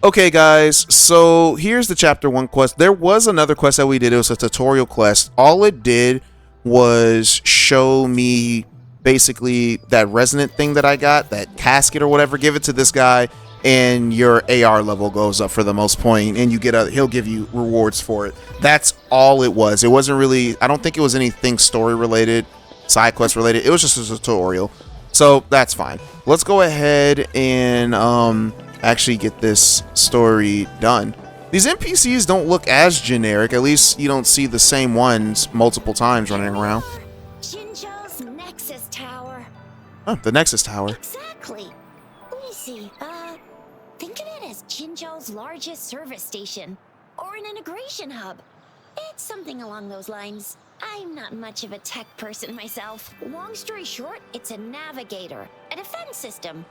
Okay, guys, so here's the chapter 1 quest. There was another quest that we did. It was a tutorial quest. All it did was show me basically that resonant thing that I got, that casket or whatever. Give it to this guy and your AR level goes up for the most point, and you get he'll give you rewards for it. That's all it was. It wasn't really, I don't think it was anything story related, side quest related. It was just a tutorial. So that's fine. Let's go ahead and actually get this story done. These NPCs don't look as generic. At least you don't see the same ones multiple times running around. Jinzhou's Nexus Tower. Oh, the Nexus Tower. Exactly. Let me see. Think of it as Jinzhou's largest service station, or an integration hub. It's something along those lines. I'm not much of a tech person myself. Long story short, it's a navigator, a defense system,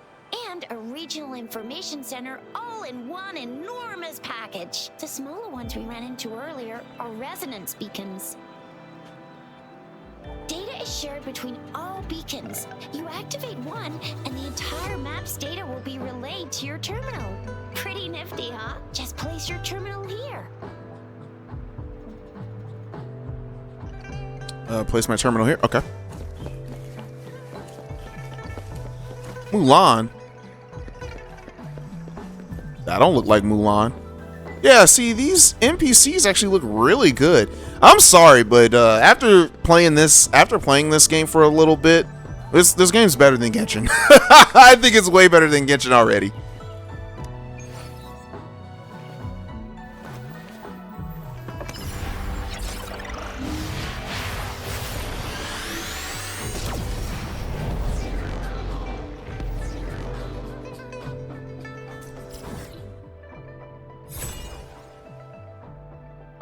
and a regional information center all in one enormous package. The smaller ones we ran into earlier are resonance beacons. Data is shared between all beacons. You activate one, and the entire map's data will be relayed to your terminal. Pretty nifty, huh? Just place your terminal here. Place my terminal here. Okay. Mulan. That don't look like Mulan. Yeah, see, these NPCs actually look really good. I'm sorry, but after playing this game for a little bit, this game's better than Genshin. I think it's way better than Genshin already.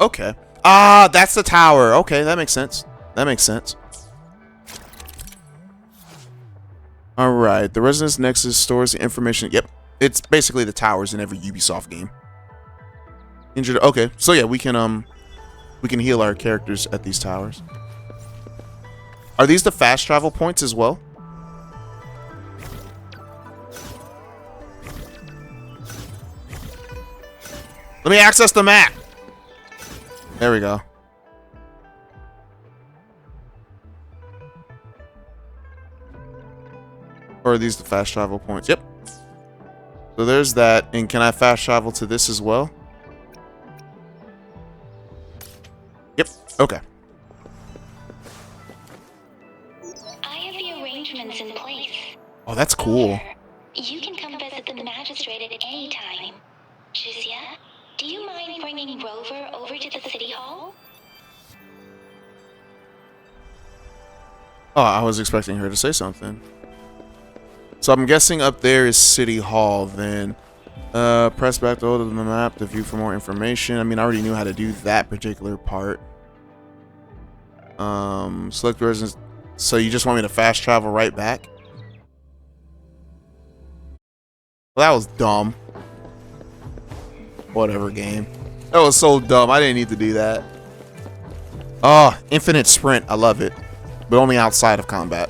Okay. Ah, that's the tower. Okay, that makes sense. That makes sense. All right. The Resonance Nexus stores the information. Yep. It's basically the towers in every Ubisoft game. Injured. Okay. So yeah, we can heal our characters at these towers. Are these the fast travel points as well? Let me access the map. There we go. Or are these the fast travel points? Yep. So there's that. And can I fast travel to this as well? Yep. Okay. I have the arrangements in place. Oh, that's cool. You can come visit the magistrate at any time. Jizya, do you mind bringing Rover over to the city hall? Oh, I was expecting her to say something. So I'm guessing up there is City Hall then. Press back to the map to view for more information. I mean, I already knew how to do that particular part. Select residence. So you just want me to fast travel right back? Well, that was dumb. Whatever, game. That was so dumb. I didn't need to do that. Oh, infinite sprint. I love it. But only outside of combat.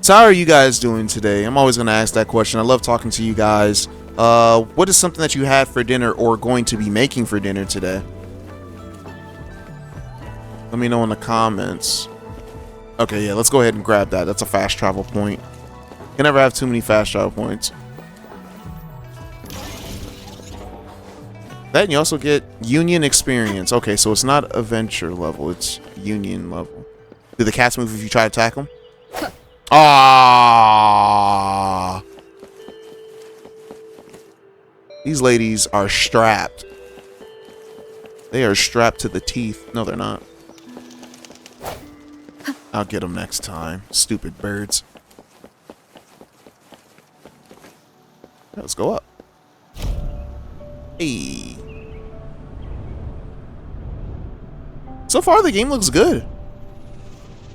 So how are you guys doing today? I'm always going to ask that question. I love talking to you guys. What is something that you had for dinner or going to be making for dinner today? Let me know in the comments. Okay, yeah, let's go ahead and grab that. That's a fast travel point. You can never have too many fast travel points. That, and you also get Union experience. Okay, so it's not adventure level, it's Union level. Do the cats move if you try to attack them? Ah! These ladies are strapped. They are strapped to the teeth. No, they're not. I'll get them next time. Stupid birds. Let's go up. Hey. So far, the game looks good.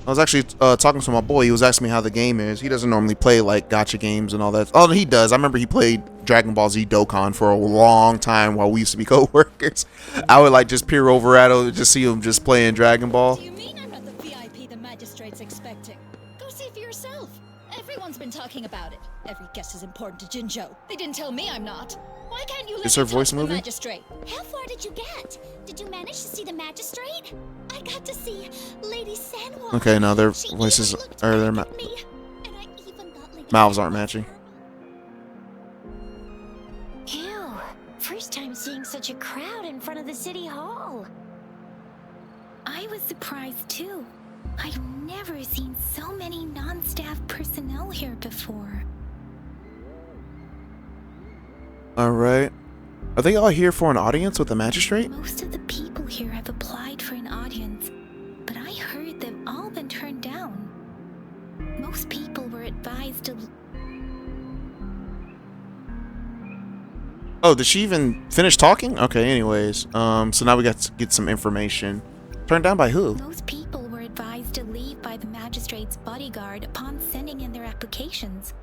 I was actually talking to my boy. He was asking me how the game is. He doesn't normally play like gacha games and all that. Oh, he does. I remember he played Dragon Ball Z Dokkan for a long time while we used to be co-workers. I would like just peer over at him and just see him just playing Dragon Ball. Do you mean I'm not the VIP the magistrate's expecting? Go see for yourself. Everyone's been talking about it. Every guest is important to Jinzhou. They didn't tell me I'm not. Why can't you Is let her me voice talk to the moving? magistrate? How far did you get? Did you manage to see the magistrate? I got to see Lady Sanhua. Okay, no, their She voices even looked or their back at me, and I even thought Lady mouths aren't Sanhua matching. Ew. First time seeing such a crowd in front of the city hall. I was surprised too. I've never seen so many non-staff personnel here before. All right. Are they all here for an audience with the magistrate? Most of the people here have applied for an audience, but I heard they've all been turned down. Most people were advised to... Oh, did she even finish talking? Okay, anyways. So now we got to get some information. Turned down by who? Most people were advised to leave by the magistrate's bodyguard upon sending in their applications.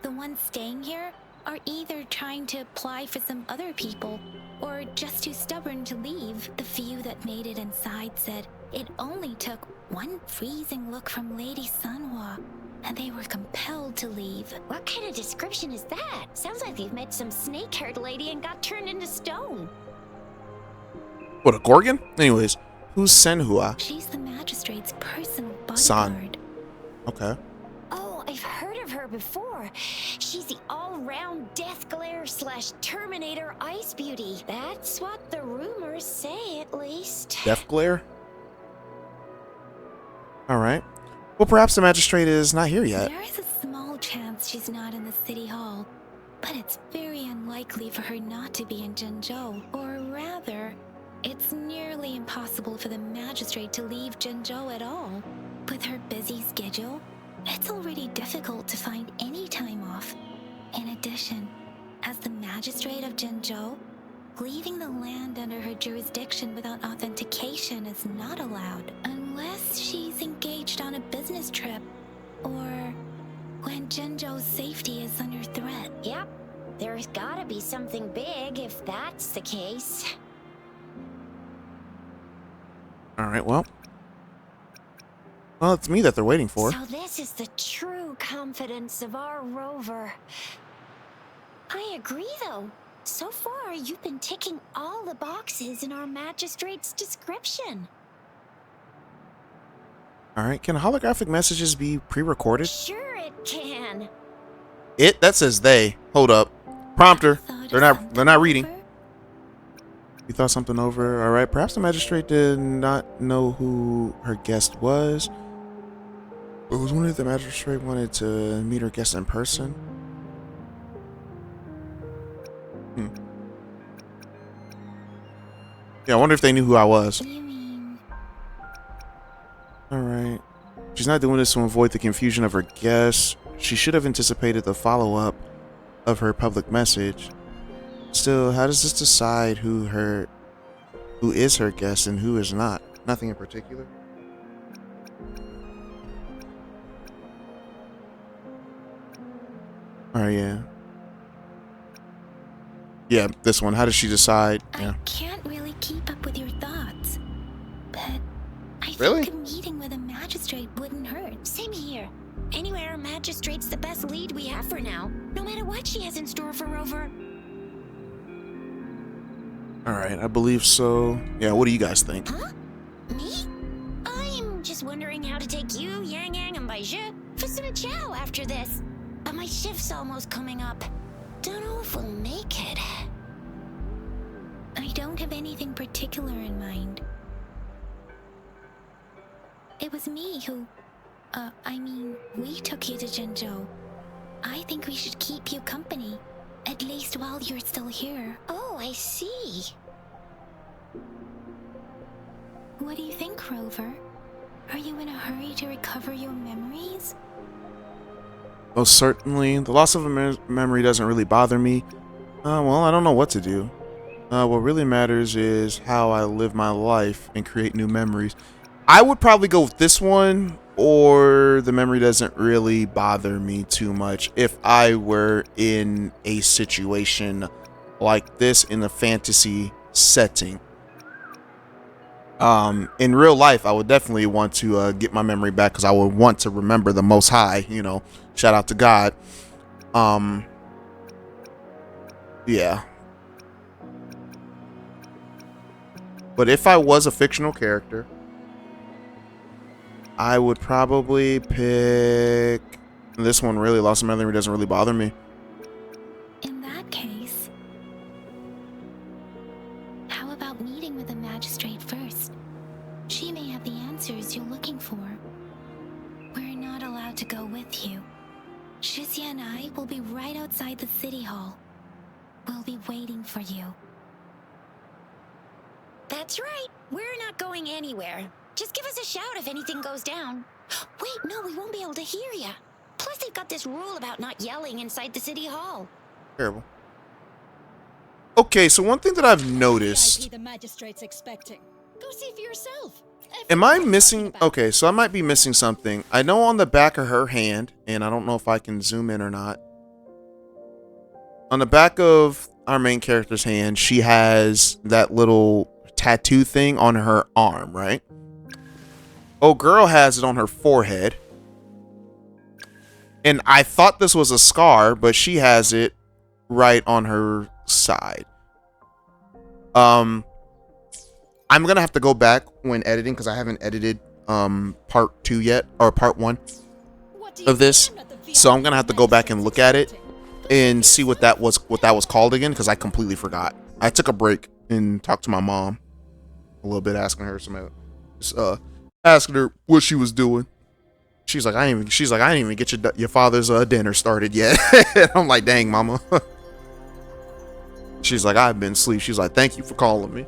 The ones staying here are either trying to apply for some other people or just too stubborn to leave. The few that made it inside said it only took one freezing look from Lady Sanhua and they were compelled to leave. What kind of description is that? Sounds like you've met some snake-haired lady and got turned into stone. What, a Gorgon? Anyways, who's Senhua? She's the magistrate's personal San. bodyguard. Okay. Oh, I've heard of her before. She's the all-round Death Glare / Terminator Ice Beauty. That's what the rumors say, at least. Death Glare? Alright. Well, perhaps the magistrate is not here yet. There is a small chance she's not in the city hall, but it's very unlikely for her not to be in Jinzhou. Or rather, it's nearly impossible for the magistrate to leave Jinzhou at all. With her busy schedule, it's already difficult to find any time off. In addition, as the magistrate of Jinzhou, leaving the land under her jurisdiction without authentication is not allowed, unless she's engaged on a business trip, or when Jinzhou's safety is under threat. Yep. There's gotta be something big if that's the case. Alright, well, it's me that they're waiting for. So this is the true confidence of our rover. I agree, though. So far, you've been ticking all the boxes in our magistrate's description. Alright, can holographic messages be pre-recorded? Sure it can. It? That says they. Hold up. Prompter. They're not reading. You thought something over? Alright, perhaps the magistrate did not know who her guest was. But was wondering if the magistrate wanted to meet her guest in person. Yeah, I wonder if they knew who I was. You mean... Alright. She's not doing this to avoid the confusion of her guests. She should have anticipated the follow-up of her public message. Still, how does this decide who is her guest and who is not? Nothing in particular. Alright, yeah. Yeah, this one. How does she decide? Yeah. I can't really keep up with your thoughts, but I Really? think a meeting with a magistrate wouldn't hurt. Same here. Anyway, our magistrate's the best lead we have for now, no matter what she has in store for Rover. Alright, I believe so. Yeah, what do you guys think? Huh? Me? I'm just wondering how to take you, Yang Yang, and Baizhi for some chow after this. But my shift's almost coming up. Don't know if we'll make it. I don't have anything particular in mind. It was me who... we took you to Jinzhou. I think we should keep you company, at least while you're still here. Oh, I see. What do you think, Rover? Are you in a hurry to recover your memories? Most certainly. The loss of a memory doesn't really bother me. Well, I don't know what to do. What really matters is how I live my life and create new memories. I would probably go with this one, or the memory doesn't really bother me too much if I were in a situation like this in a fantasy setting. In real life, I would definitely want to get my memory back because I would want to remember the Most High, you know, shout out to God. Yeah. But if I was a fictional character, I would probably pick this one. Really, loss of memory doesn't really bother me. In that case, how about meeting with the magistrate first? She may have the answers you're looking for. We're not allowed to go with you. Shizia and I will be right outside the city hall. We'll be waiting for you. That's right. We're not going anywhere. Just give us a shout if anything goes down. Wait, no, we won't be able to hear ya. Plus, they've got this rule about not yelling inside the city hall. Terrible. Okay, so one thing that I've noticed. The magistrate's expecting. Go see for yourself. Am I missing? Okay, so I might be missing something. I know on the back of her hand, and I don't know if I can zoom in or not. On the back of our main character's hand, she has that little tattoo thing on her arm, right? Oh, girl has it on her forehead. And I thought this was a scar, but she has it right on her side. I'm gonna have to go back when editing because I haven't edited part 2 yet, or part 1 of this. So I'm gonna have to go back and look at it and see what that was called again, because I completely forgot. I took a break and talked to my mom a little bit, asking her asking her what she was doing. She's like, I didn't even get your father's dinner started yet. I'm like, dang, mama. She's like, I've been asleep. She's like, thank you for calling me.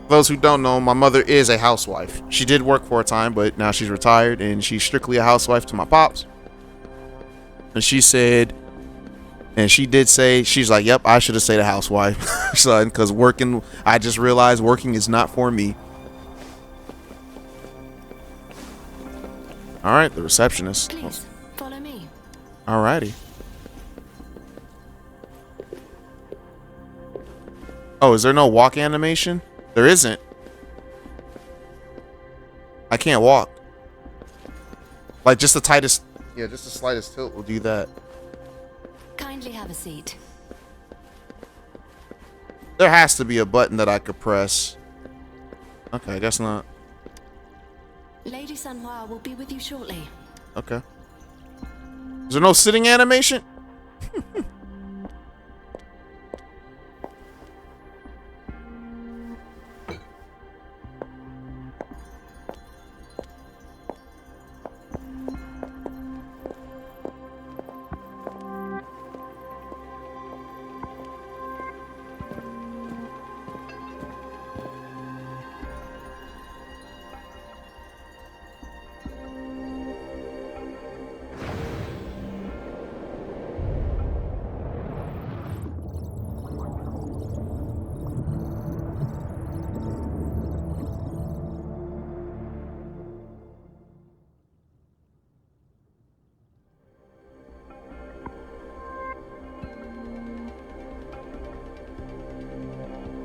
For those who don't know, my mother is a housewife. She did work for a time, but now she's retired, and she's strictly a housewife to my pops. And she said, and she did say, she's like, yep, I should have stayed a housewife, son, because working, I just realized working is not for me. All right, the receptionist. Please, follow me. Alrighty. Oh, is there no walk animation? There isn't. I can't walk. Like, just the tightest, yeah, just the slightest tilt will do that. Kindly have a seat. There has to be a button that I could press. Okay, I guess not. Lady Sanhua will be with you shortly. Okay. Is there no sitting animation?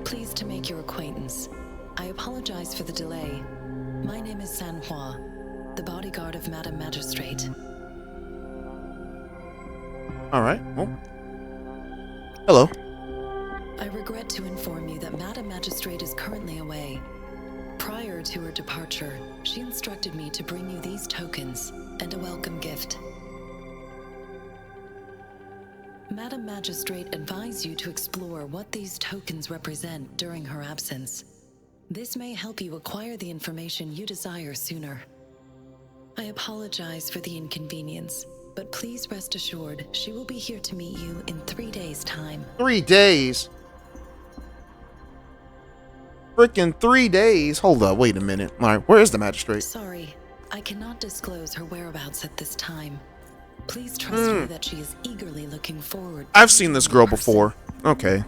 Pleased to make your acquaintance. I apologize for the delay. My name is Sanhua, the bodyguard of Madam Magistrate. All right. Well, hello. I regret to inform you that Madam Magistrate is currently away. Prior to her departure, she instructed me to bring you these tokens and a welcome gift. Madam Magistrate advised you to explore what these tokens represent during her absence. This may help you acquire the information you desire sooner. I apologize for the inconvenience, but please rest assured she will be here to meet you in 3 days' time. 3 days? Freaking 3 days? Hold up, wait a minute. All right, where is the magistrate? Sorry, I cannot disclose her whereabouts at this time. Please trust me that she is eagerly looking forward. I've seen this girl before. Okay.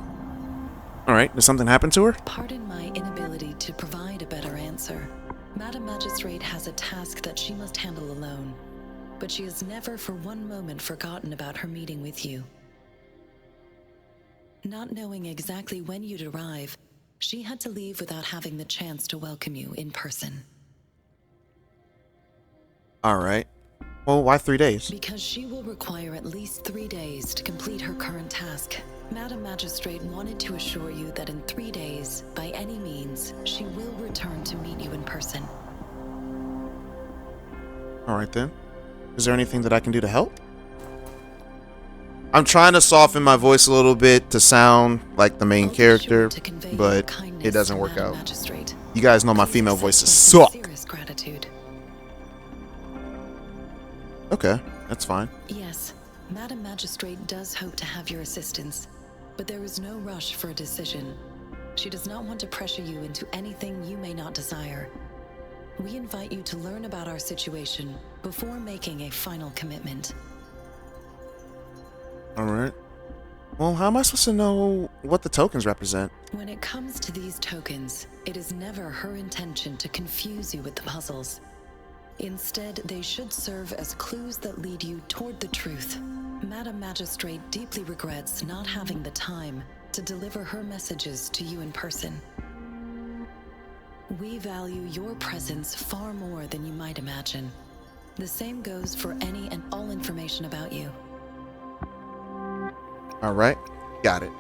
All right, did something happen to her? Pardon my inability to provide a better answer. Madam Magistrate has a task that she must handle alone, but she has never for one moment forgotten about her meeting with you. Not knowing exactly when you'd arrive, she had to leave without having the chance to welcome you in person. All right. Well, why 3 days? Because she will require at least 3 days to complete her current task. Madam Magistrate wanted to assure you that in 3 days, by any means, she will return to meet you in person. All right then. Is there anything that I can do to help? I'm trying to soften my voice a little bit to sound like the main character, but it doesn't work out. You guys know my female voices suck. Gratitude. Okay, that's fine. Yes, Madam Magistrate does hope to have your assistance, but there is no rush for a decision. She does not want to pressure you into anything you may not desire. We invite you to learn about our situation before making a final commitment. All right. Well, how am I supposed to know what the tokens represent? When it comes to these tokens, it is never her intention to confuse you with the puzzles. Instead, they should serve as clues that lead you toward the truth. Madam Magistrate deeply regrets not having the time to deliver her messages to you in person. We value your presence far more than you might imagine. The same goes for any and all information about you. All right, got it.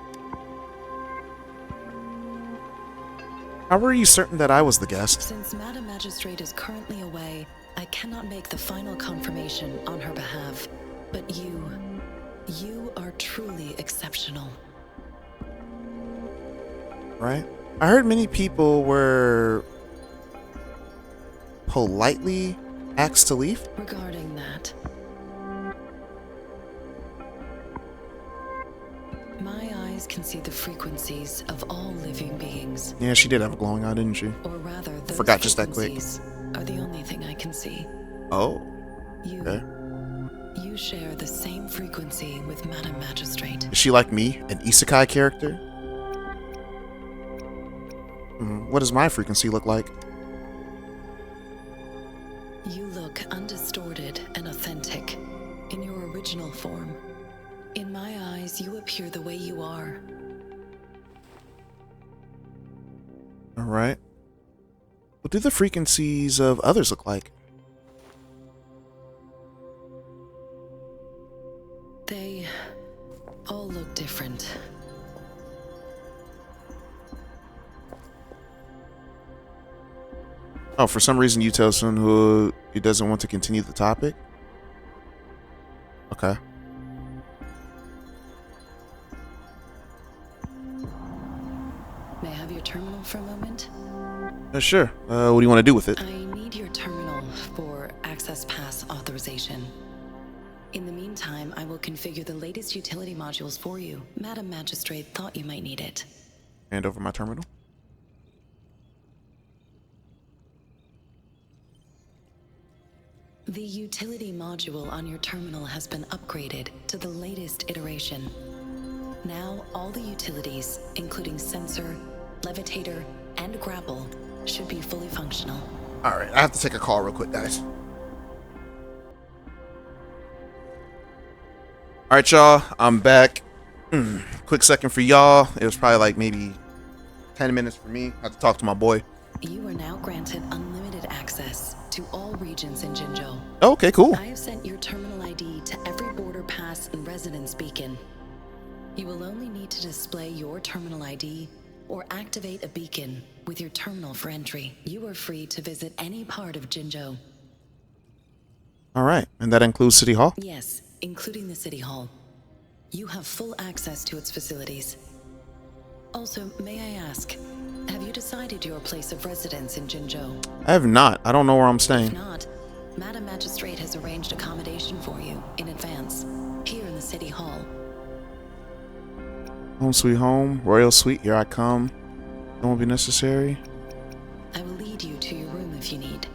How were you certain that I was the guest? Since Madam Magistrate is currently away, I cannot make the final confirmation on her behalf. But you are truly exceptional. Right? I heard many people were politely asked to leave. Regarding that, my eyes can see the frequencies of all living beings. Yeah, she did have a glowing eye, didn't she? Or rather, those Forgot just that quick. are the only thing I can see. Oh. You, Okay. you share the same frequency with Madam Magistrate. Is she like me, an isekai character? What does my frequency look like? You look undistorted and authentic in your original form. In my eyes, you appear the way you are. All right. What do the frequencies of others look like? They all look different. Oh, for some reason you tell someone who doesn't want to continue the topic? Okay. May I have your terminal for a moment? Sure. What do you want to do with it? I need your terminal for access pass authorization. In the meantime, I will configure the latest utility modules for you. Madam Magistrate thought you might need it. Hand over my terminal. The utility module on your terminal has been upgraded to the latest iteration. Now, all the utilities, including sensor, levitator, and grapple, should be fully functional. All right, I have to take a call real quick, guys. All right, y'all, I'm back. Quick second for y'all. It was probably like maybe 10 minutes for me. I have to talk to my boy. You are now granted unlimited access to all regions in Jinzhou. Okay, cool. I have sent your terminal ID to every border pass and residence beacon. You will only need to display your terminal ID or activate a beacon with your terminal for entry. You are free to visit any part of Jinzhou. All right, and that includes City Hall? Yes, including the City Hall. You have full access to its facilities. Also, may I ask, have you decided your place of residence in Jinzhou? I have not. I don't know where I'm If staying. not, Madam Magistrate has arranged accommodation for you in advance, here in the City Hall. Home sweet home, royal suite, here I come. It won't be necessary. I will lead you to your room if you need.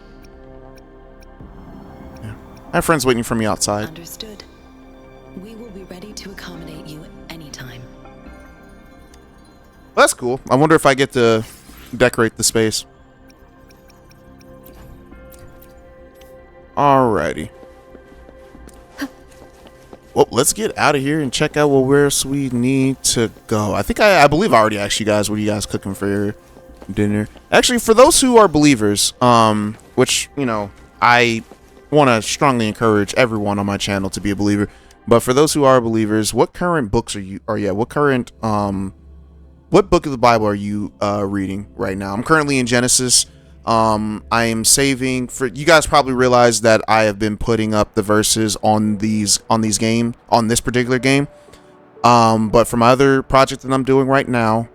Yeah. I have friends waiting for me outside. Understood. We will be ready to accommodate you anytime. Well, that's cool. I wonder if I get to decorate the space. Alrighty. Well, let's get out of here and check out where else we need to go. I believe I already asked you guys what are you guys cooking for your dinner. Actually, for those who are believers, which, you know, I want to strongly encourage everyone on my channel to be a believer. But for those who are believers, what current books are you, or yeah, what current, what book of the Bible are you reading right now? I'm currently in Genesis. I am saving for, you guys probably realize that I have been putting up the verses on this particular game. But for my other project that I'm doing right now,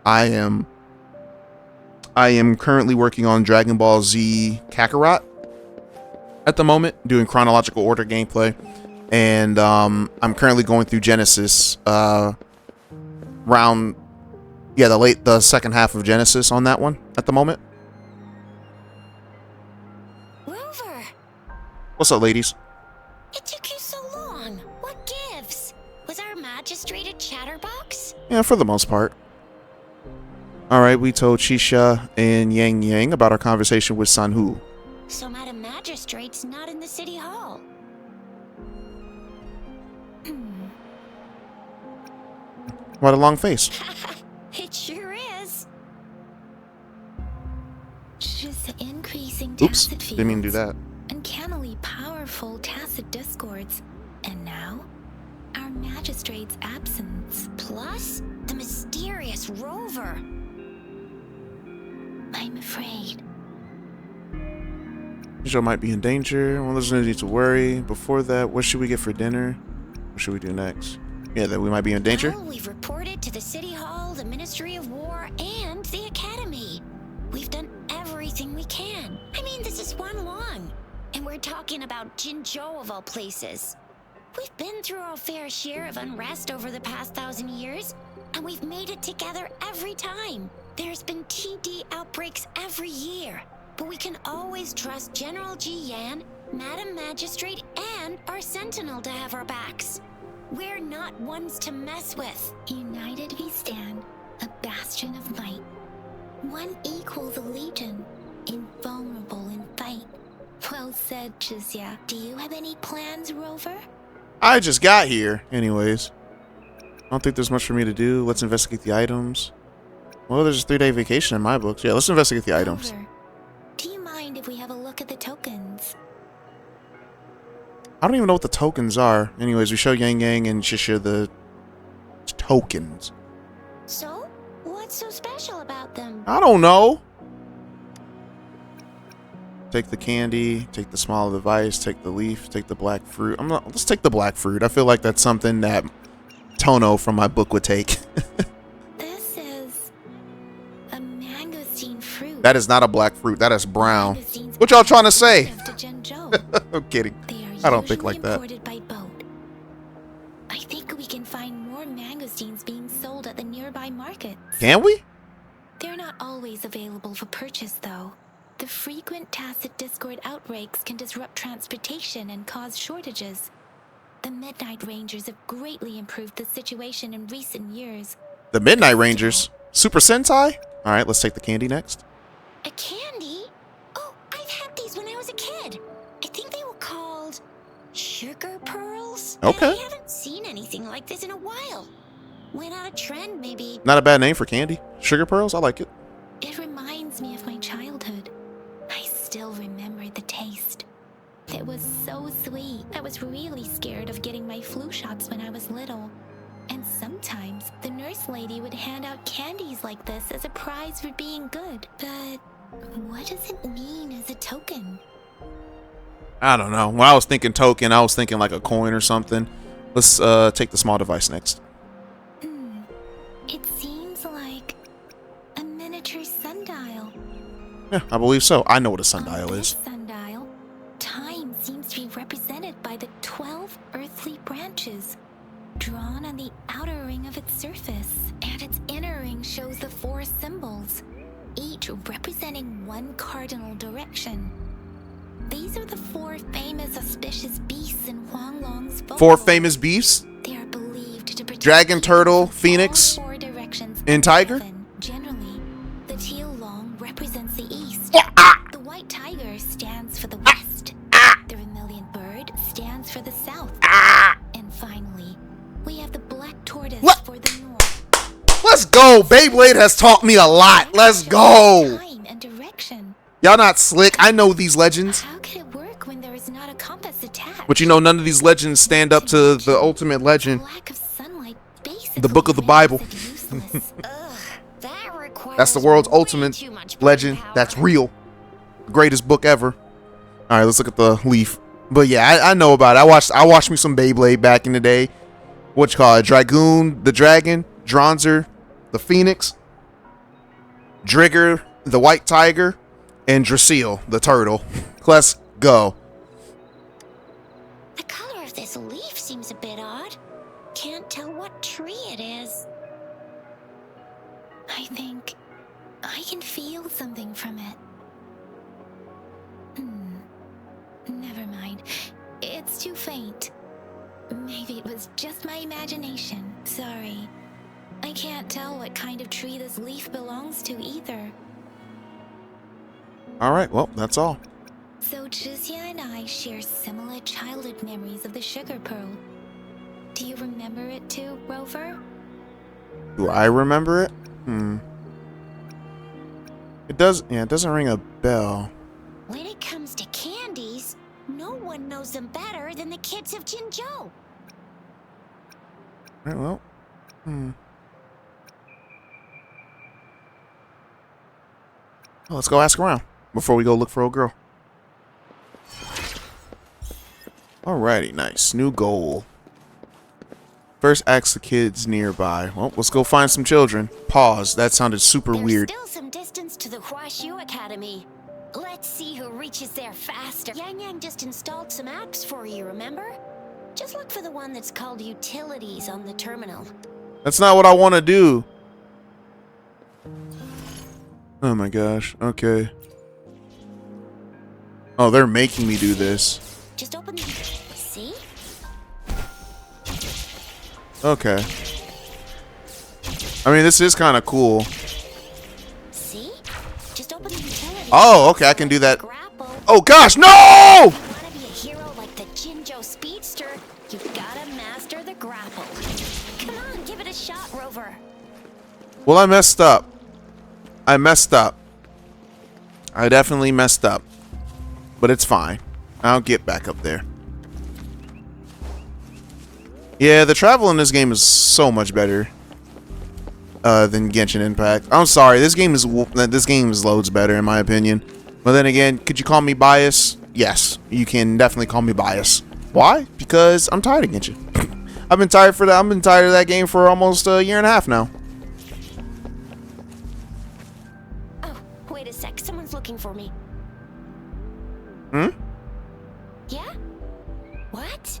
I am currently working on Dragon Ball Z Kakarot at the moment, doing chronological order gameplay. And I'm currently going through Genesis, the second half of Genesis on that one at the moment. Rover, What's up, ladies? it took you so long. What gives? Was our magistrate a chatterbox? Yeah, for the most part. All right, we told Shisha and Yang Yang about our conversation with Sanhu. So Madam Magistrate's not in the city hall. What a long face. It sure is. Just increasing Oops, tacit didn't mean to do fields, that. uncannily powerful tacit discords, and now our magistrate's absence. Plus, the mysterious Rover. I'm afraid. Shisha might be in danger. Well, there's no need to worry. Before that, what should we get for dinner? What should we do next? Yeah, that we might be in danger. Well, we've reported to the City Hall, the Ministry of War, and the Academy. We've done everything we can. I mean, this is Huanglon. And we're talking about Jinzhou of all places. We've been through our fair share of unrest over the past 1,000 years, and we've made it together every time. There's been TD outbreaks every year, but we can always trust General Ji Yan, Madam Magistrate, and our Sentinel to have our backs. We're not ones to mess with. United we stand, a bastion of might. One equals a legion, invulnerable in fight. Well said, Jizya. Do you have any plans, Rover? I just got here. Anyways, I don't think there's much for me to do. Let's investigate the items. Well, there's a 3-day vacation in my books. Yeah, let's investigate the items. Rover, do you mind if we have a look at the tokens? I don't even know what the tokens are. Anyways, we show Yang Yang and Shisha the tokens. So, what's so special about them? I don't know. Take the candy, take the small device, take the leaf, take the black fruit. Let's take the black fruit. I feel like that's something that Tono from my book would take. This is a mangosteen fruit. That is not a black fruit. That is brown. Mangosteens What y'all trying to say? native to Jinzhou. I'm kidding. They are I don't think usually like that. imported by boat. I think we can find more mangosteens being sold at the nearby markets. Can we? They're not always available for purchase, though. The frequent tacit discord outbreaks can disrupt transportation and cause shortages. The Midnight Rangers have greatly improved the situation in recent years. The Midnight Rangers. Super Sentai? Alright, let's take the candy next. A candy? Oh, I've had these when I was a kid. I think they were called sugar pearls. Okay. I haven't seen anything like this in a while. Went out of trend, maybe. Not a bad name for candy. Sugar pearls? I like it. It reminds me of my childhood. I still remember the taste. It was so sweet. I was really scared of getting my flu shots when I was little. And sometimes the nurse lady would hand out candies like this as a prize for being good. But what does it mean as a token? I don't know. When I was thinking token, I was thinking like a coin or something. Let's take the small device next. It seems like a miniature sundial. Yeah, I believe so. I know what a sundial On is. this sundial, time seems to be represented by the 12 earthly branches, drawn on the outer ring of its surface, and its inner ring shows the 4 symbols, each representing one cardinal direction. These are the 4 famous auspicious beasts in Huanglong's folklore. 4 famous beasts? They are believed to protect Dragon, people turtle, from phoenix, all 4 directions and of tiger? heaven. Generally, the teal long represents the east. The white tiger stands for the west. The vermilion bird stands for the south. And finally, we have the black tortoise for the north. Let's go. Beyblade has taught me a lot. Let's go. Time and direction. Y'all not slick. I know these legends. How could it work when there is not But you know, none of these legends stand up to the ultimate legend, Lack of sunlight the book of the Bible. That requires That's the world's way ultimate too much brain legend. power. That's real. Greatest book ever. All right, let's look at the leaf. But yeah, I know about it. I watched me some Beyblade back in the day. What you call it? Dragoon, the dragon. Dronzer, the phoenix. Drigger, the white tiger. And Drasil, the turtle. Let's go. The color of this leaf seems a bit odd. Can't tell what tree it is. I think I can feel something from it. Never mind. It's too faint. Maybe it was just my imagination. Sorry. I can't tell what kind of tree this leaf belongs to either. All right, well, that's all. So Jizya and I share similar childhood memories of the sugar pearl. Do you remember it too, Rover? Do I remember it? It does. Yeah, it doesn't ring a bell. When it comes to candies, no one knows them better than the kids of Jinzhou. All right, well. Well, let's go ask around before we go look for a girl. Alrighty, nice. New goal. First, ask the kids nearby. Well, let's go find some children. Pause. That sounded super There's weird. still some distance to the Huashu Academy. Let's see who reaches there faster. Yang Yang just installed some apps for you, remember? Just look for the one that's called Utilities on the terminal. That's not what I want to do. Oh my gosh. Okay. Oh, they're making me do this. Just open the... See? Okay. I mean, this is kind of cool. See? Just open the Utilities. Oh, okay, I can do that. Grapple. Oh gosh, no! If you want to be a hero like the Jinzhou Speedster, you've got to master the grapple. Come on, give it a shot, Rover. Well, I messed up. I definitely messed up. But it's fine. I'll get back up there. Yeah, the travel in this game is so much better than Genshin Impact. I'm sorry, this game is loads better in my opinion. But then again, could you call me biased? Yes, you can definitely call me biased. Why? Because I'm tired of Genshin. I've been tired of that game for almost a year and a half now. Oh, wait a sec. Someone's looking for me. Yeah? What?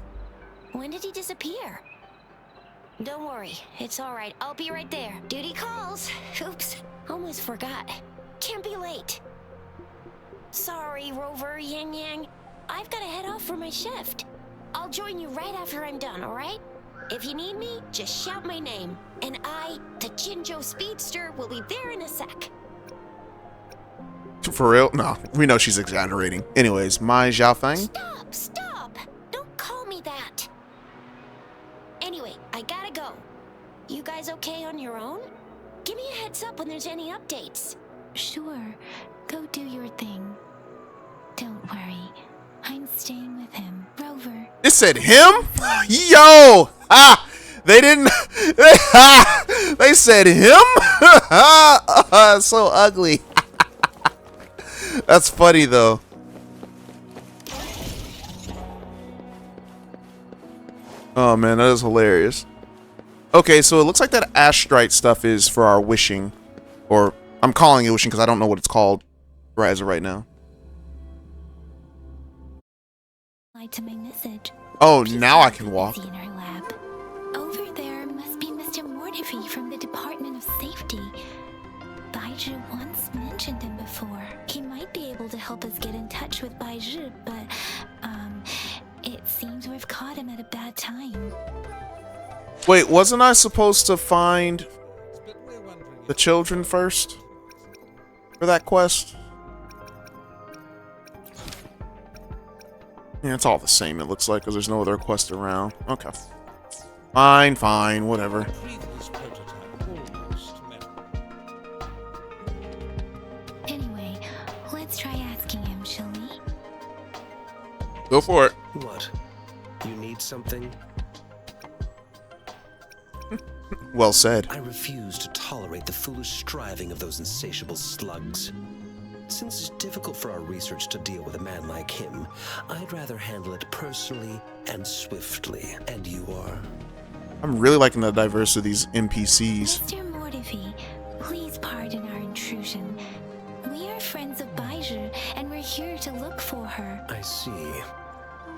When did he disappear? Don't worry. It's alright. I'll be right there. Duty calls. Oops. Almost forgot. Can't be late. Sorry, Rover, Yang Yang. I've got to head off for my shift. I'll join you right after I'm done, alright? If you need me, just shout my name. And I, the Jinzhou Speedster, will be there in a sec. For real? No, we know she's exaggerating. Anyways, my Xiaofeng. Stop! Don't call me that. Anyway, I gotta go. You guys okay on your own? Give me a heads up when there's any updates. Sure. Go do your thing. Don't worry. I'm staying with him. Rover. It said him? Yo! Ah! They didn't. They said him? So ugly. That's funny though. Oh man, that is hilarious. Okay, so it looks like that Astrite stuff is for our wishing. Or, I'm calling it wishing because I don't know what it's called right as of right now. To my message. Oh, now I can walk. In her lab. Over there must be Mr. Mortefi from the Department of Safety. Baizhi once mentioned him before. He might be able to help us get in touch with Baizhi, but, it seems we've caught him at a bad time. Wait, wasn't I supposed to find the children first? For that quest? Yeah, it's all the same, it looks like, because there's no other quest around. Okay. Fine, whatever. Anyway, let's try asking him, shall we? Go for it. What? something? Well said. I refuse to tolerate the foolish striving of those insatiable slugs. Since it's difficult for our research to deal with a man like him, I'd rather handle it personally and swiftly. And you are? I'm really liking the diversity of these NPCs. Mr. Mortifi, please pardon our intrusion. We are friends of Baiju, and we're here to look for her. I see.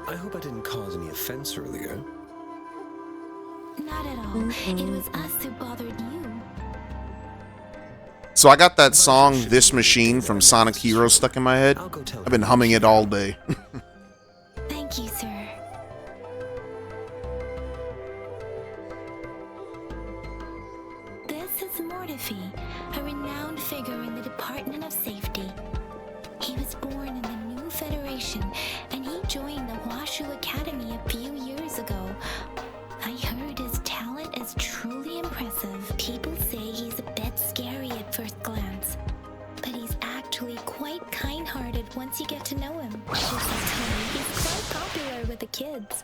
I hope I didn't cause any offense earlier. Not at all. It was us who bothered you. So I got that song "This Machine" from Sonic Heroes stuck in my head. I've been humming it all day. Thank you, sir. This is Mortifi, a renowned figure in the Department of Safety. He was born in the new Federation, and he joined the Washu Academy a few years ago. I heard his talent is truly impressive. People say he's a bit scary at first glance, but he's actually quite kind-hearted once you get to know him. This is Tony. He's quite popular with the kids.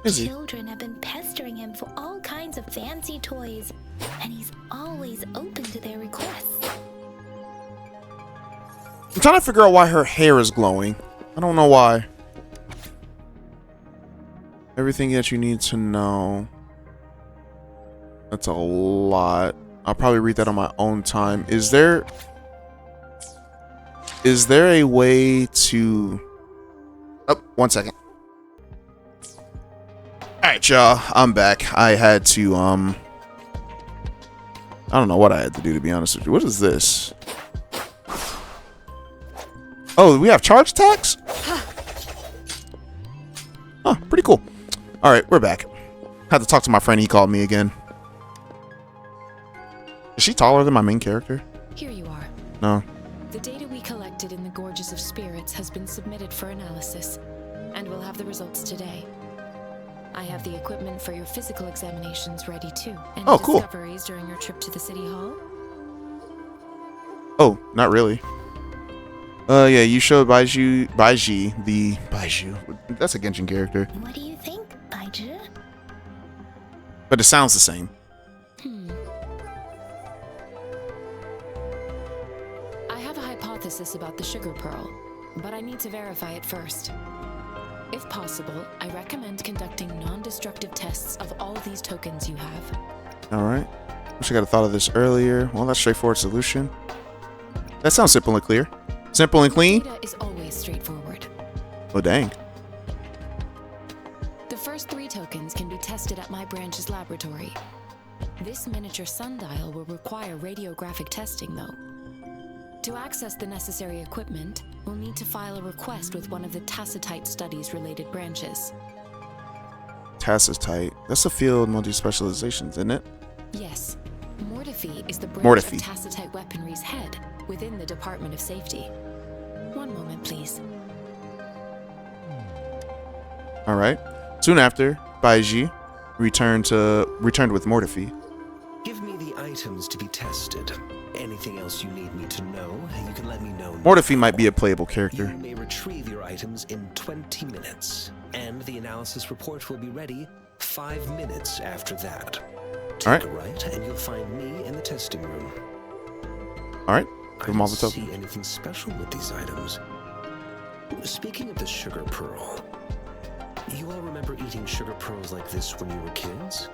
Is he? Children have been pestering him for all kinds of fancy toys, and he's always open to their requests. I'm trying to figure out why her hair is glowing. I don't know why. Everything that you need to know. That's a lot. I'll probably read that on my own time. Is there a way to... Oh, 1 second. Alright, y'all. I'm back. I had to, I don't know what I had to do, to be honest with you. What is this? Oh, we have charge attacks? Huh, pretty cool. Alright, we're back. Had to talk to my friend. He called me again. Is she taller than my main character? Here you are. No. The data we collected in the Gorges of Spirits has been submitted for analysis, and we'll have the results today. I have the equipment for your physical examinations ready too. Any Oh, cool. discoveries during your trip to the City Hall? Oh, not really. Yeah, you showed Baiji the Baiju. That's a Genshin character. What do you think, Baiju? But it sounds the same. I have a hypothesis about the sugar pearl, but I need to verify it first. If possible, I recommend conducting non-destructive tests of all these tokens you have. Alright. Wish I could have thought of this earlier. Well, that's a straightforward solution. That sounds simple and clear. Simple and clean? Data is always straightforward. Oh, dang. The first 3 tokens can be tested at my branch's laboratory. This miniature sundial will require radiographic testing, though. To access the necessary equipment, we'll need to file a request with one of the Tacitite Studies-related branches. Tacitite. That's a field multi-specializations, isn't it? Yes. Mortifi is the branch Mortifi. of Tacitite Weaponry's head within the Department of Safety. One moment, please. Alright. Soon after, Baiji returned with Mortifi. Give me the items to be tested. Anything else you need me to know, you can let me know now. Mortifi might be a playable character. You may retrieve your items in 20 minutes, and the analysis report will be ready 5 minutes after that. Take a right, and you'll find me in the testing room. Alright. I don't see anything special with these items. Speaking of the sugar pearl, you all remember eating sugar pearls like this when you were kids?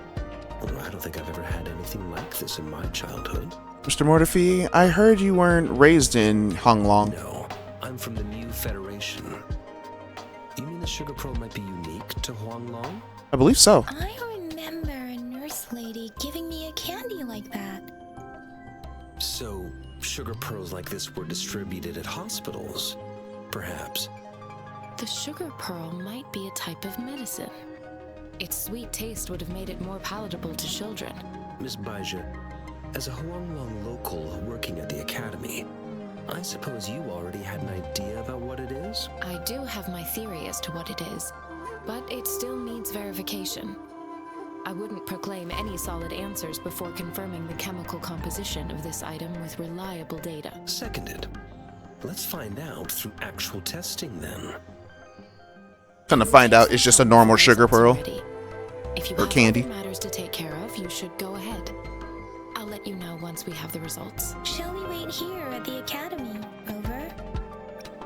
Well, I don't think I've ever had anything like this in my childhood. Mr. Mortifi, I heard you weren't raised in Huanglon. No, I'm from the new Federation. You mean the sugar pearl might be unique to Huanglon? I believe so. I remember a nurse lady giving me a candy like that. So, sugar pearls like this were distributed at hospitals, perhaps. The sugar pearl might be a type of medicine. Its sweet taste would have made it more palatable to children. Miss Baiju, as a Huanglon local working at the academy, I suppose you already had an idea about what it is? I do have my theory as to what it is, but it still needs verification. I wouldn't proclaim any solid answers before confirming the chemical composition of this item with reliable data. Seconded. Let's find out through actual testing then. Gonna find out it's just a normal sugar pearl. If you Or have candy. other matters to take care of, you should go ahead. I'll let you know once we have the results. Shall we wait here at the academy? Over?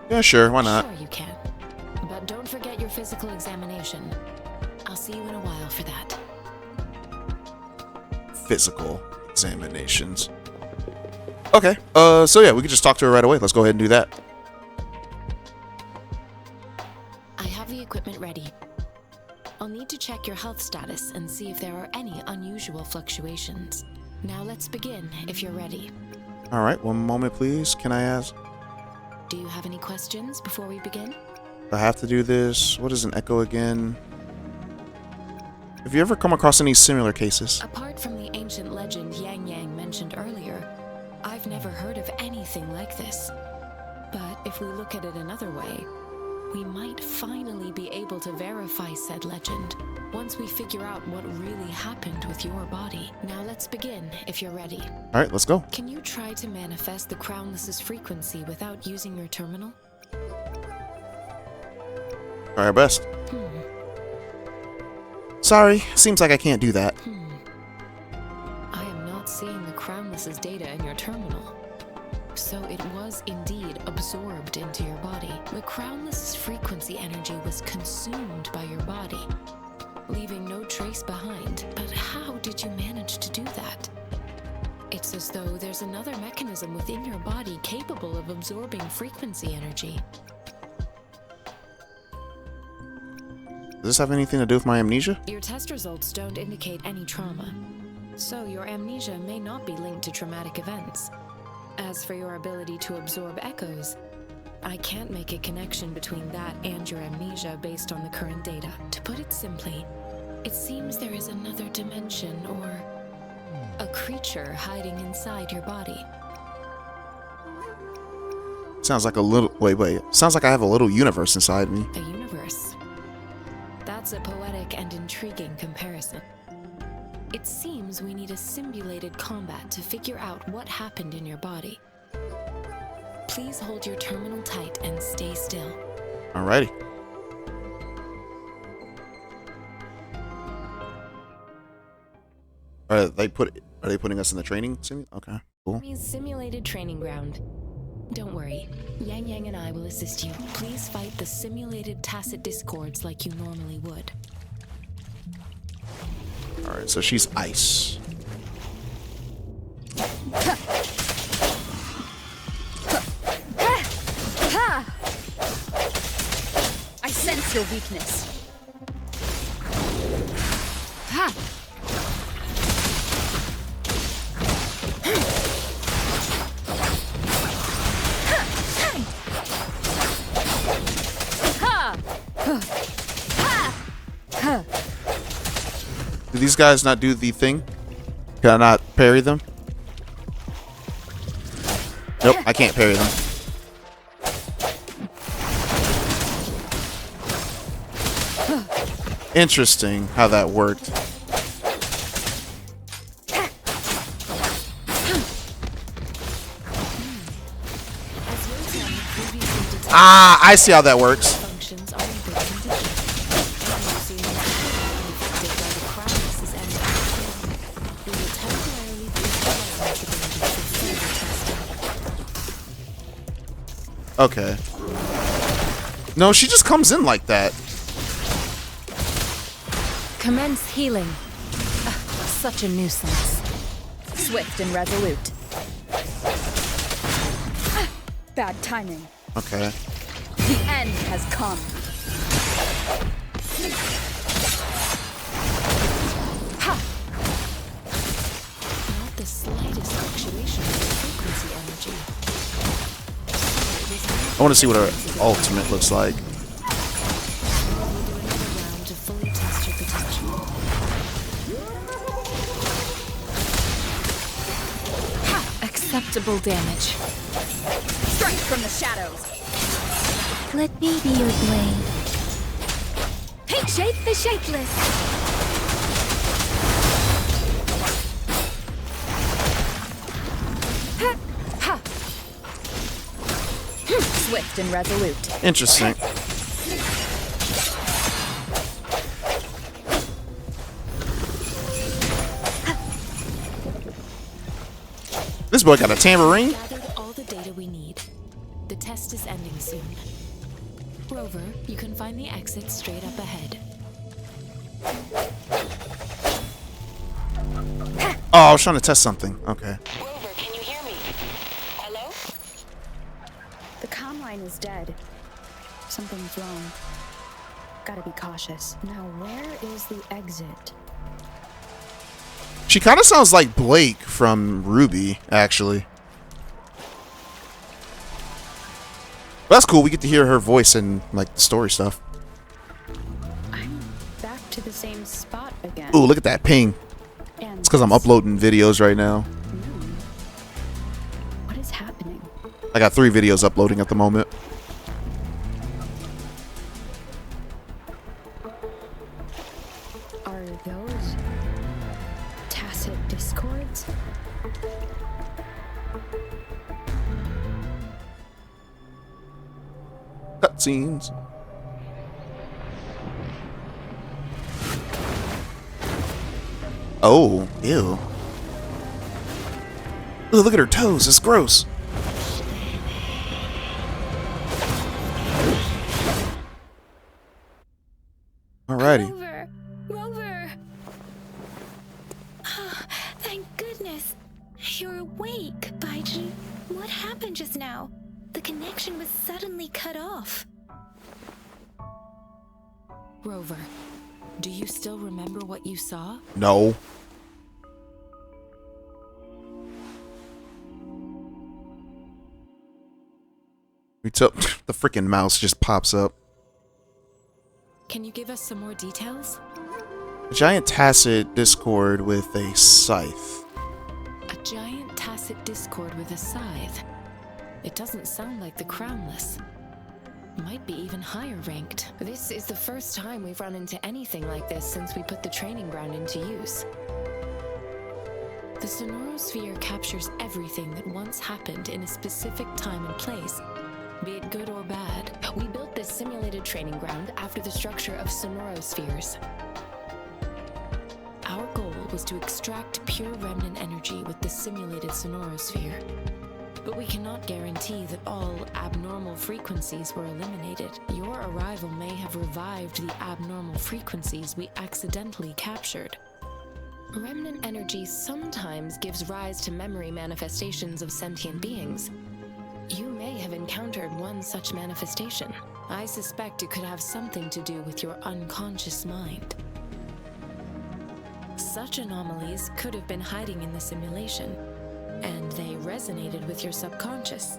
Yeah, sure, why not? Sure you can. But don't forget your physical examination. I'll see you in a while for that. Physical examinations. Okay, so yeah, we can just talk to her right away. Let's go ahead and do that. I have the equipment ready. I'll need to check your health status and see if there are any unusual fluctuations. Now let's begin, if you're ready. All right, one moment, please. Can I ask? Do you have any questions before we begin? I have to do this. What is an echo again? Have you ever come across any similar cases? Apart from the ancient legend Yang Yang mentioned earlier, I've never heard of anything like this. But if we look at it another way, we might finally be able to verify said legend once we figure out what really happened with your body. Now let's begin, if you're ready. All right, let's go. Can you try to manifest the Crownless's frequency without using your terminal? Try our best. Sorry, seems like I can't do that. I am not seeing the Crownless's data in your terminal. So it was indeed absorbed into your body. The Crownless's frequency energy was consumed by your body, leaving no trace behind. But how did you manage to do that? It's as though there's another mechanism within your body capable of absorbing frequency energy. Does this have anything to do with my amnesia? Your test results don't indicate any trauma, so your amnesia may not be linked to traumatic events. As for your ability to absorb echoes, I can't make a connection between that and your amnesia based on the current data. To put it simply, it seems there is another dimension or a creature hiding inside your body. Sounds like a little... Wait. Sounds like I have a little universe inside me. A universe. That's a poetic and intriguing comparison. It seems we need a simulated combat to figure out what happened in your body. Please hold your terminal tight and stay still. Alrighty. Are they putting us in the training sim? Okay, cool. Simulated training ground. Don't worry. Yang Yang and I will assist you. Please fight the simulated tacit discords like you normally would. Alright, so she's ice. I sense your weakness. Ha! Do these guys not do the thing? Can I not parry them? Nope, I can't parry them. Interesting how that worked. Ah, I see how that works. Functions are in good condition. And using the affected by the Crownless's energy. We will temporarily boost the level for further testing. Okay. No, she just comes in like that. Commence healing. Such a nuisance. Swift and resolute. Bad timing. Okay. The end has come. Ha! Not the slightest fluctuation in frequency energy. I want to see what her ultimate looks like. We'll do another round to fully test your potential. Acceptable damage. Strike from the shadows. Let me be your blade. Take shape the shapeless. Ha! Swift and resolute. Interesting. This boy got a tambourine. Gathered all the data we need. The test is ending soon. Rover, you can find the exit straight up ahead. Oh, I was trying to test something. Okay. Rover, can you hear me? Hello? The comm line is dead. Something's wrong. Gotta be cautious. Now, where is the exit? She kind of sounds like Blake from Ruby, actually. That's cool. We get to hear her voice in like the story stuff. I'm back to the same spot again. Ooh, look at that ping. And It's because I'm uploading videos right now. what is happening? I got 3 videos uploading at the moment. Are those tacit discords? Cutscenes. Oh, ew. Ooh, look at her toes. It's gross. Alrighty. Rover! Rover! Thank goodness. You're awake, Baiji. What happened just now? The connection was suddenly cut off. Rover, do you still remember what you saw? No. We took the freaking mouse just pops up. Can you give us some more details? A giant tacit discord with a scythe. A giant tacit discord with a scythe. It doesn't sound like the crownless. Might be even higher ranked. This is the first time we've run into anything like this since we put the training ground into use. The sonorosphere captures everything that once happened in a specific time and place, be it good or bad. We built this simulated training ground after the structure of sonorospheres. Our goal was to extract pure remnant energy with the simulated sonorosphere. But we cannot guarantee that all abnormal frequencies were eliminated. Your arrival may have revived the abnormal frequencies we accidentally captured. Remnant energy sometimes gives rise to memory manifestations of sentient beings. You may have encountered one such manifestation. I suspect it could have something to do with your unconscious mind. Such anomalies could have been hiding in the simulation, and they resonated with your subconscious.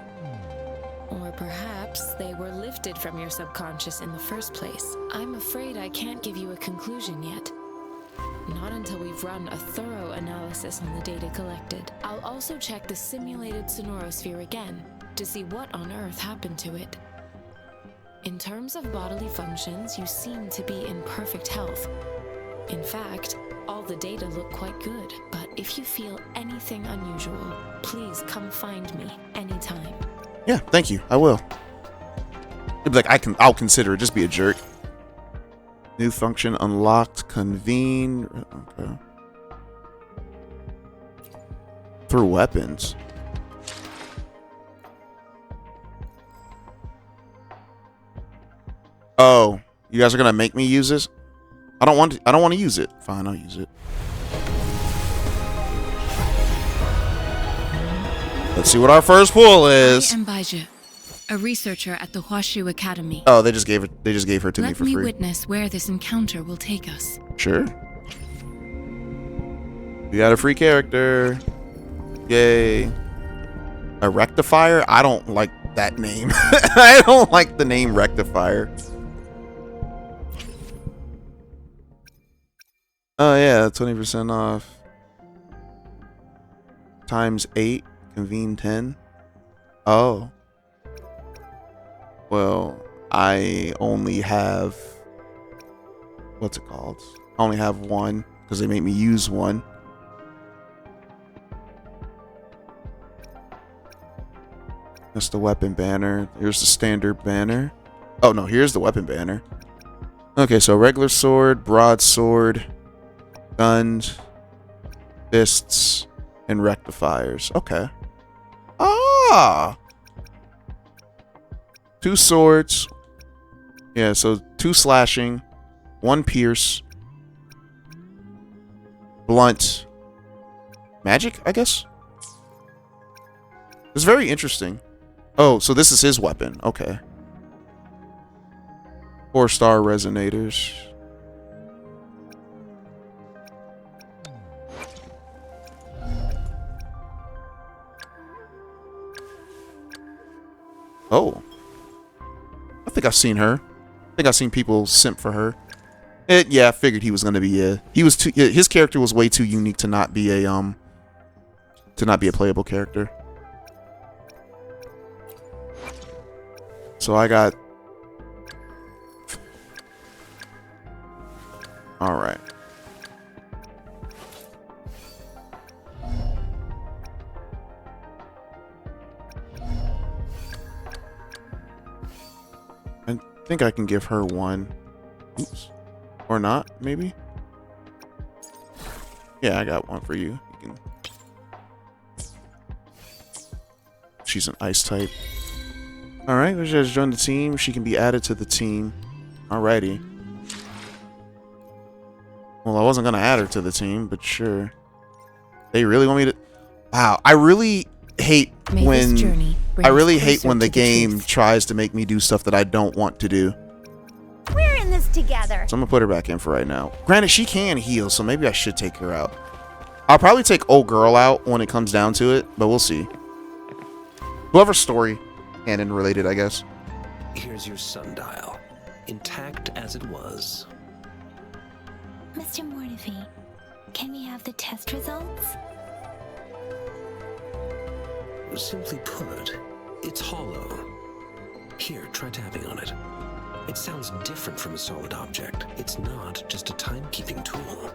Or perhaps they were lifted from your subconscious in the first place. I'm afraid I can't give you a conclusion yet. Not until we've run a thorough analysis on the data collected. I'll also check the simulated sonorosphere again to see what on earth happened to it. In terms of bodily functions, you seem to be in perfect health. In fact, all the data look quite good, but if you feel anything unusual, please come find me anytime. Yeah, thank you. I will. It'd be like I'll consider it. Just be a jerk. New function unlocked. Convene. Okay. Through weapons. Oh, you guys are gonna make me use this? I don't want to use it. Fine, I'll use it. Let's see what our first pull is. I am Baiju, a researcher at the Huashu Academy. Oh, they just gave her to me for free. Let me witness where this encounter will take us. Sure. We got a free character. Yay. A rectifier? I don't like that name. I don't like the name rectifier. Oh yeah, 20% off. Times 8, convene 10. Oh. Well, I only have, what's it called? I only have one because they made me use one. That's the weapon banner. Here's the standard banner. Oh no, here's the weapon banner. Okay, so regular sword, broadsword, guns, fists, and rectifiers. Okay. Ah! 2 swords. Yeah, so 2 slashing, 1 pierce, blunt, magic, I guess? It's very interesting. Oh, so this is his weapon. Okay. 4-star resonators. Oh. I think I've seen her. I think I've seen people simp for her. Yeah, I figured he was gonna be he was too his character was way too unique to not be a playable character. So I got all right. I think I can give her 1. Oops. Or not, maybe? Yeah, I got 1 for you. You can... She's an ice type. Alright, let's just join the team. She can be added to the team. Alrighty. Well, I wasn't gonna add her to the team, but sure. They really want me to... Wow, I really hate when the game tries to make me do stuff that I don't want to do. We're in this together. So I'm gonna put her back in for right now. Granted, she can heal, so maybe I should take her out. I'll probably take old girl out when it comes down to it, but we'll see. Whoever story canon related, I guess. Here's your sundial, intact as it was. Mr. Mortefi, can we have the test results? Simply put, it's hollow. Here, try tapping on it. It sounds different from a solid object. It's not just a timekeeping tool.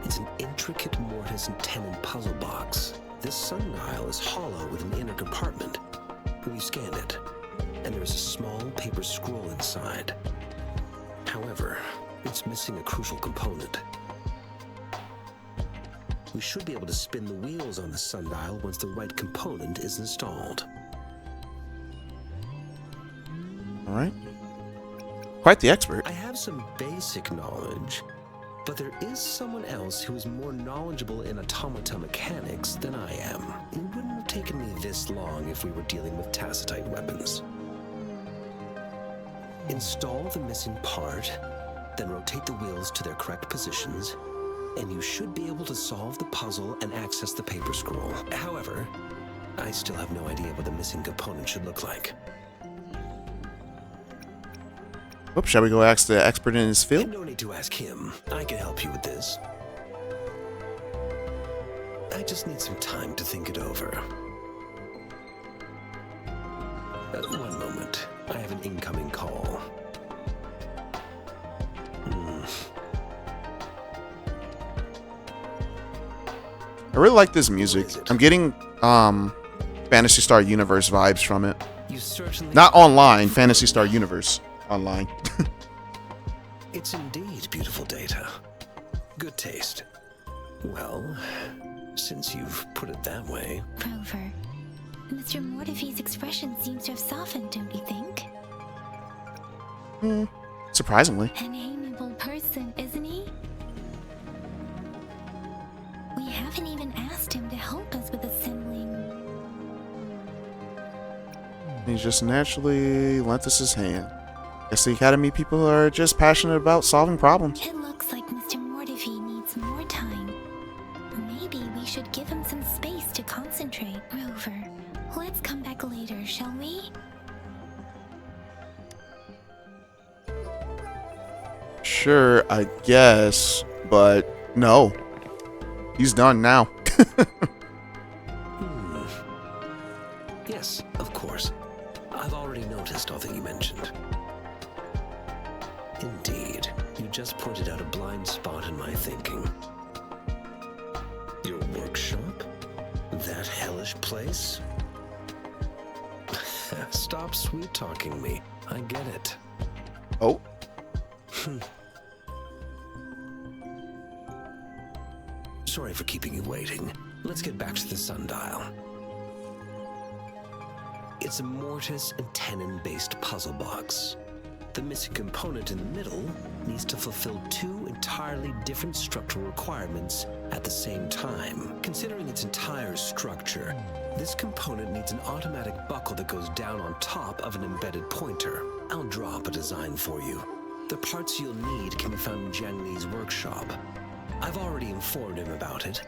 It's an intricate mortise and tenon puzzle box. This sundial is hollow with an inner compartment. You scan it, and there's a small paper scroll inside. However, it's missing a crucial component. We should be able to spin the wheels on the sundial once the right component is installed. All right. Quite the expert. I have some basic knowledge, but there is someone else who is more knowledgeable in automata mechanics than I am. It wouldn't have taken me this long if we were dealing with tacitite weapons. Install the missing part, then rotate the wheels to their correct positions, and you should be able to solve the puzzle and access the paper scroll. However, I still have no idea what the missing component should look like. Oops, shall we go ask the expert in his field? No need to ask him. I can help you with this. I just need some time to think it over. One moment. I have an incoming call. I really like this music. I'm getting Phantasy Star Universe vibes from it. You certainly Not online, Phantasy Star Universe online. It's indeed beautiful data. Good taste. Well, since you've put it that way. Rover, Mr. Mortefi's expression seems to have softened, don't you think? Surprisingly. An amiable person, isn't he? We haven't even asked him to help us with assembling. He just naturally lent us his hand. Guess the Academy people are just passionate about solving problems. It looks like Mr. Mortefi needs more time. Maybe we should give him some space to concentrate. Rover, let's come back later, shall we? Sure, I guess, but no. He's done now. Yes, of course. I've already noticed all that you mentioned. Indeed, you just pointed out a blind spot in my thinking. Your workshop? That hellish place? Stop sweet-talking me. I get it. Oh. Sorry for keeping you waiting. Let's get back to the sundial. It's a mortise and tenon-based puzzle box. The missing component in the middle needs to fulfill two entirely different structural requirements at the same time. Considering its entire structure, this component needs an automatic buckle that goes down on top of an embedded pointer. I'll draw up a design for you. The parts you'll need can be found in Jiang Li's workshop. I've already informed him about it.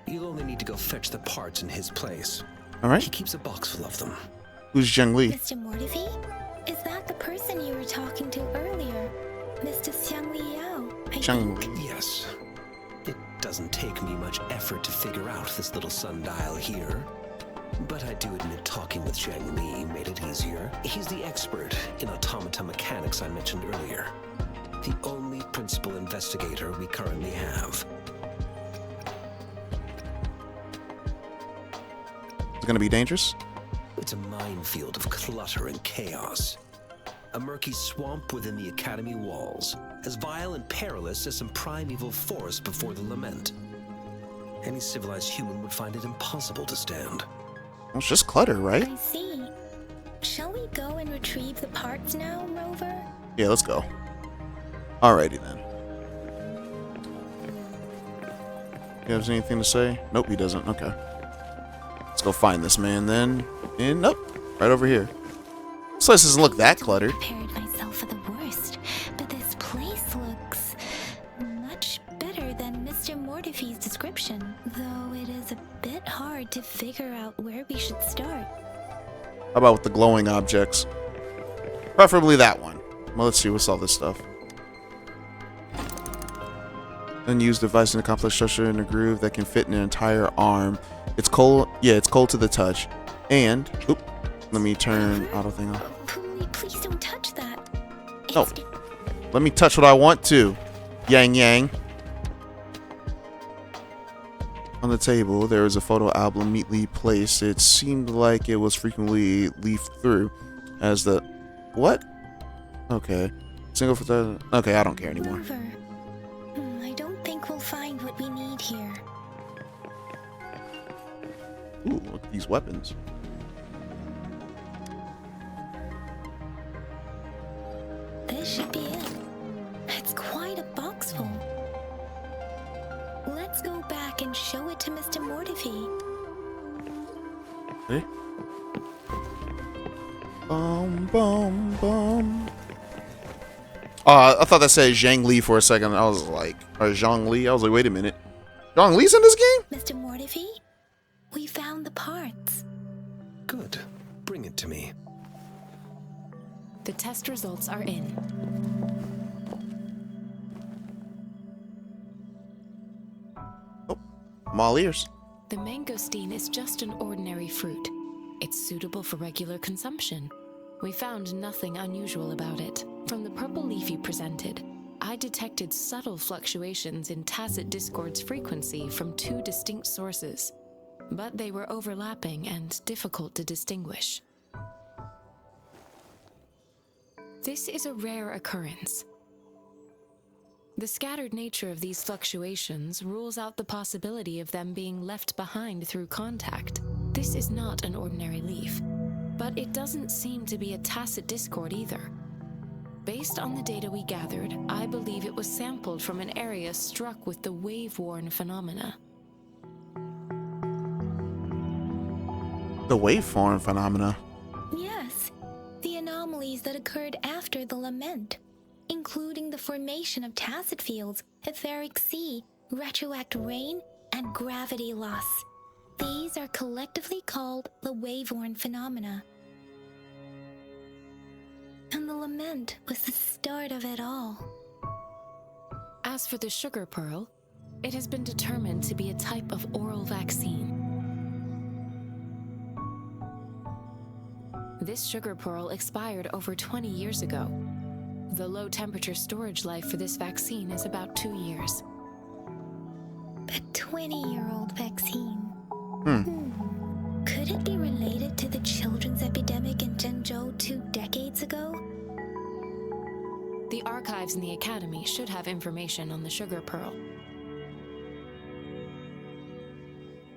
You'll only need to go fetch the parts in his place. All right. He keeps a box full of them. Who's Zheng Li? Mr. Mortifi? Is that the person you were talking to earlier? Mr. Xiang Liao, I Zheng think. Li. Yes. It doesn't take me much effort to figure out this little sundial here. But I do admit talking with Jiang Li made it easier. He's the expert in automata mechanics I mentioned earlier. The only principal investigator we currently have. It's gonna be dangerous. It's a minefield of clutter and chaos. A murky swamp within the Academy walls, as vile and perilous as some primeval forest before the lament. Any civilized human would find it impossible to stand. Well, it's just clutter, right? I see. Shall we go and retrieve the parts now, Rover? Yeah, let's go. Alrighty then. He has anything to say? Nope, he doesn't. Okay. Let's go find this man then. And nope, right over here. This place doesn't look that cluttered. Prepared myself for the worst, but this place looks much better than Mr. Mortifi's description, though it is a bit hard to figure out where we should start. How about with the glowing objects? Preferably that one. Well, let's see what's all this stuff. Unused device in a complex structure in a groove that can fit in an entire arm. It's cold. Yeah, it's cold to the touch. And, oop, let me turn auto thing off. Please don't touch that. No, let me touch what I want to. Yang Yang. On the table, there was a photo album neatly placed. It seemed like it was frequently leafed through as the... What? Okay. Single for the... Okay, I don't care anymore. Rover, I don't think we'll find what we need here. Ooh, look at these weapons. This should be it. It's quite a box full. Let's go back and show it to Mr. Mortifi. Okay. Bum. I thought that said Zhang Li for a second. I was like, or Zhang Li. I was like, wait a minute. Zhang Li's in this game? Mr. Mortifi, we found the parts. Good. Bring it to me. The test results are in. Oh, I'm all ears. The mangosteen is just an ordinary fruit. It's suitable for regular consumption. We found nothing unusual about it. From the purple leaf you presented, I detected subtle fluctuations in tacit discord's frequency from two distinct sources, but they were overlapping and difficult to distinguish. This is a rare occurrence. The scattered nature of these fluctuations rules out the possibility of them being left behind through contact. This is not an ordinary leaf, but it doesn't seem to be a tacit discord either. Based on the data we gathered, I believe it was sampled from an area struck with the wave-worn phenomena. The waveform phenomena. Yes, the anomalies that occurred after the lament, including the formation of tacit fields, etheric sea, retroact rain, and gravity loss. These are collectively called the wave-worn phenomena. And the lament was the start of it all. As for the sugar pearl, it has been determined to be a type of oral vaccine. This sugar pearl expired over 20 years ago. The low temperature storage life for this vaccine is about 2 years. A 20-year-old vaccine. Hmm. Could it be related to the children's epidemic in Zhengzhou 2 decades ago? The archives in the Academy should have information on the sugar pearl.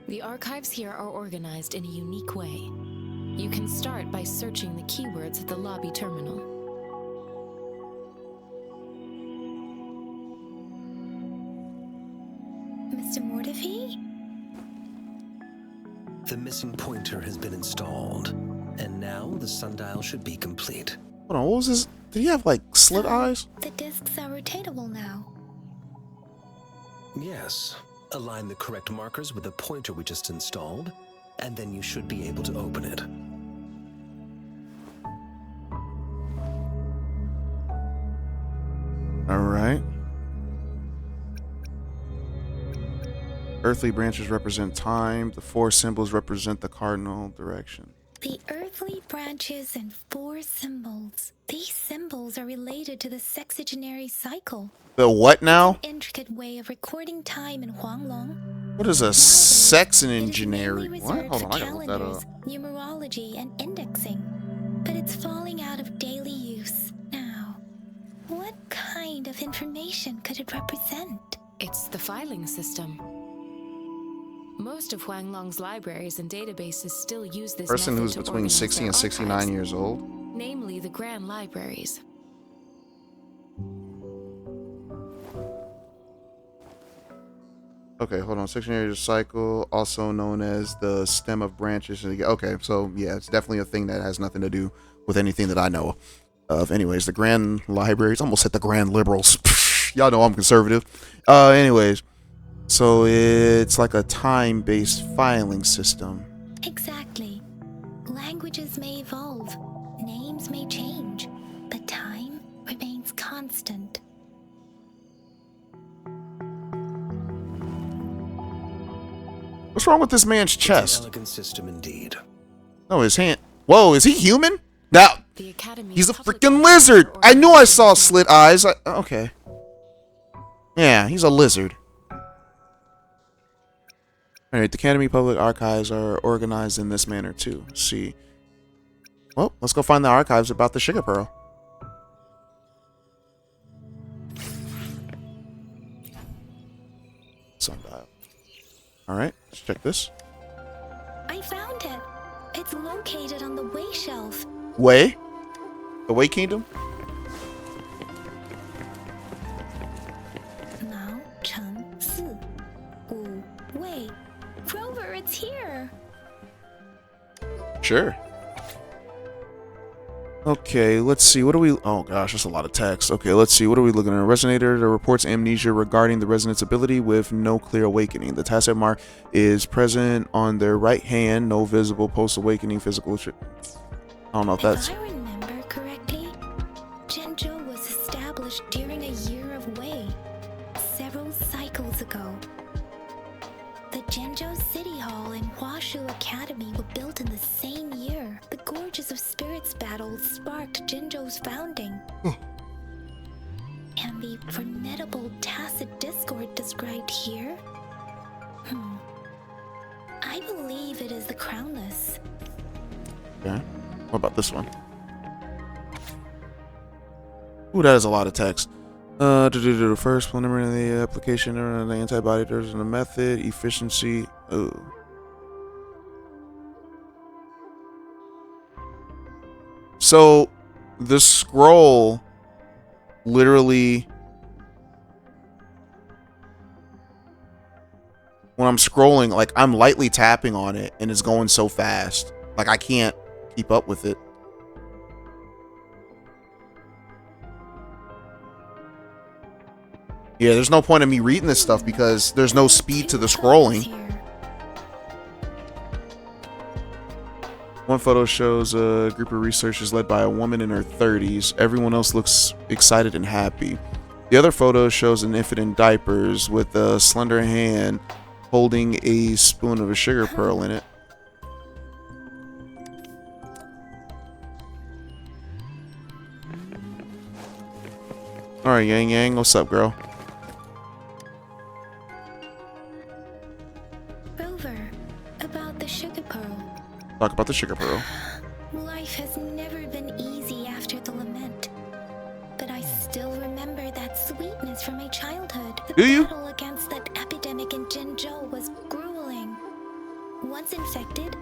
The archives here are organized in a unique way. You can start by searching the keywords at the lobby terminal. Mr. Mortefi? The missing pointer has been installed, and now the sundial should be complete. Hold on, what was this? Did he have like slit eyes? The discs are rotatable now. Yes. Align the correct markers with the pointer we just installed, and then you should be able to open it. All right. Earthly branches represent time. The 4 symbols represent the cardinal direction. The earthly branches and 4 symbols. These symbols are related to the sexagenary cycle. The what now? Intricate way of recording time in Huanglon. What is a sexagenary? It is What? mainly Hold reserved on, for I gotta look that calendars, up. numerology, and indexing. But it's falling out of daily use now. What kind of information could it represent? It's the filing system. Most of Huanglong's libraries and databases still use this Person method who's to between organize 60 their and 69 archives, years old. namely the Grand Libraries. Okay, hold on. Sexagenary cycle, also known as the stem of branches. Okay, so yeah, it's definitely a thing that has nothing to do with anything that I know of. Anyways, the Grand Libraries. Almost hit the Grand Liberals. Y'all know I'm conservative. Anyways, so it's like a time-based filing system. Exactly. Languages may evolve, names may change, but time remains constant. What's wrong with this man's It's an chest? elegant system indeed. No, his hand. Whoa, is he human? Now, The Academy's he's a public freaking records lizard. are I knew I organized saw in slit eyes. Okay. Yeah, he's a lizard. All right, the Academy Public Archives are organized in this manner too. See. Well, let's go find the archives about the Sugar Pearl. Sundial. All right, let's check this. I found it. It's located on the way shelf. Way? The Way Kingdom? Now, Chen, Si, Wu, Wei. Rover, it's here. Sure. Okay, let's see. What do we... Oh, gosh, that's a lot of text. Okay, let's see. What are we looking at? A resonator that reports amnesia regarding the resonance ability with no clear awakening. The tacit mark is present on their right hand. No visible post-awakening physical... I don't know if that's... If I remember correctly, Zhenzhou was established during a year of Wei, several cycles ago. The Zhenzhou City Hall and Huashu Academy were built in the same year. The Gorges of Spirits battle sparked Zhenzhou's founding. And the formidable tacit discord described here? I believe it is the Crownless. Okay. What about this one? Ooh, that is a lot of text. The first preliminary the application of the antibody there's a method, efficiency. Oh. So the scroll literally, when I'm scrolling, like I'm lightly tapping on it and it's going so fast. Like I can't keep up with it. Yeah, there's no point in me reading this stuff because there's no speed to the scrolling. One photo shows a group of researchers led by a woman in her 30s. Everyone else looks excited and happy. The other photo shows an infant in diapers with a slender hand holding a spoon of a sugar pearl in it. Alright, Yang Yang, what's up, girl? Rover, about the sugar pearl. Talk about the sugar pearl. Life has never been easy after the lament. But I still remember that sweetness from my childhood. The Do you? battle against that epidemic in Zhenzhou was grueling. Once infected,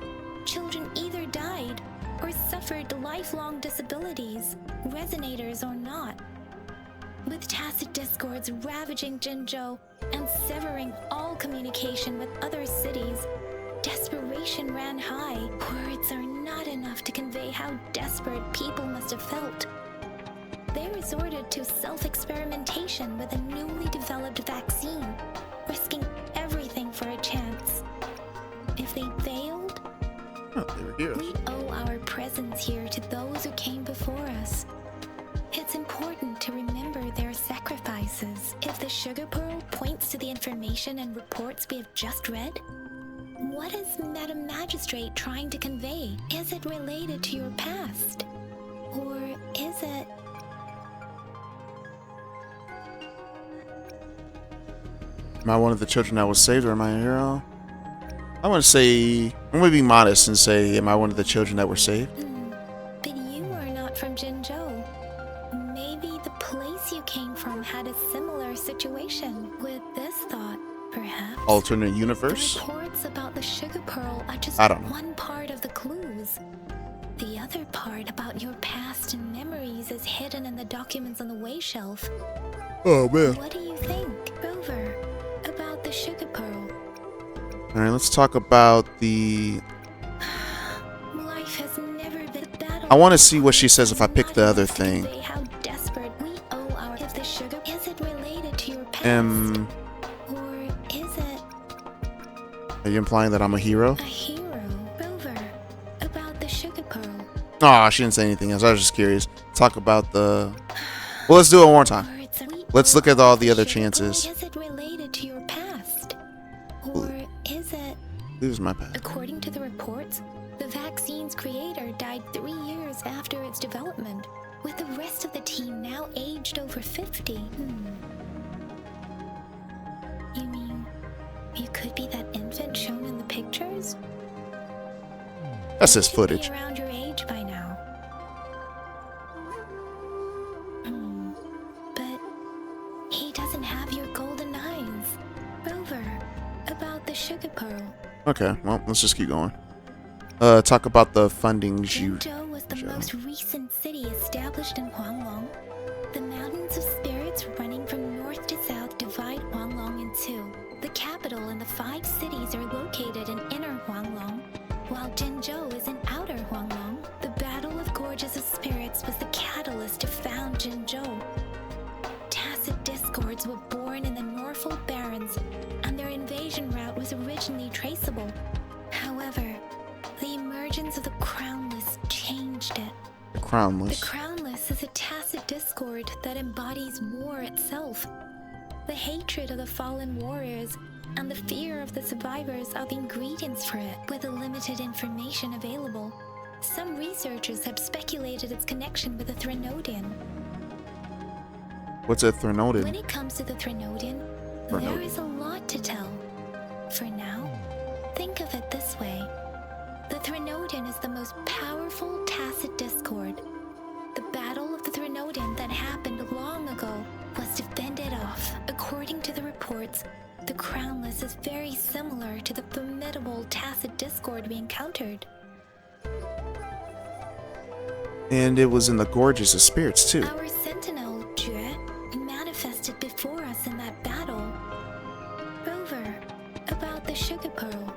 children either died or suffered lifelong disabilities, resonators or not. With tacit discords ravaging Jinzhou and severing all communication with other cities, desperation ran high. Words are not enough to convey how desperate people must have felt. They resorted to self-experimentation with a newly developed vaccine, risking everything for a chance. If they failed, we owe our presence here to those who came before us. It's important to remember their sacrifices. If the sugar pearl points to the information and reports we have just read, what is Madam Magistrate trying to convey? Is it related to your past? Or is it... Am I one of the children that was saved, or am I a hero? I want to say, I'm going to be modest and say, am I one of the children that were saved? But you are not from Jinzhou. Maybe the place you came from had a similar situation. With this thought, perhaps... Alternate universe? The reports about the sugar pearl are just one part of the clues. The other part about your past and memories is hidden in the documents on the way shelf. Oh, man. What do you think, Rover, about the sugar pearl? Alright, let's talk about the... Life has never been battle. I want to see what she says if I pick the other thing. How desperate we owe our... If the sugar... Is it related to your past? Or is it... Are you implying that I'm a hero? A hero, Rover, about the sugar pearl. Aw, she didn't say anything else. I was just curious. Talk about the... Well, let's do it one more time. Let's look at all the other chances. Is it related to your past? Or is it... Who's my past? According to the reports, the vaccine's creator died 3 years after its development, with the rest of the team now aged over 50. You mean, you could be that infant shown in the pictures? That's his You should footage. be around your age by now. But he doesn't have your golden eyes. Rover, about the sugar pearl. Okay, well, let's just keep going. Talk about the fundings you... Jinzhou was the most recent city established in Huanglon. The mountains of spirits running from north to south divide Huanglon in two. The capital and the 5 cities are located in inner Huanglon, while Jinzhou is in outer Huanglon. The Battle of Gorges of Spirits was the catalyst to found Jinzhou. Tacit discords were born in the Norfolk Barrens, and their invasion route was originally traceable. However, the emergence of the Crownless changed it. Crownless. The Crownless is a tacit discord that embodies war itself. The hatred of the fallen warriors and the fear of the survivors are the ingredients for it. With the limited information available, some researchers have speculated its connection with the Threnodian. What's a Threnodian? When it comes to the Threnodian, there is a lot to tell. For now, think of it this way. The Threnodian is the most powerful tacit discord. The battle of the Threnodian that happened long ago was to fend it off. According to the reports, the Crownless is very similar to the formidable tacit discord we encountered. And it was in the Gorges of Spirits, too. Our sentinel, Jue, manifested before us in that battle. Rover, about the sugar pearl.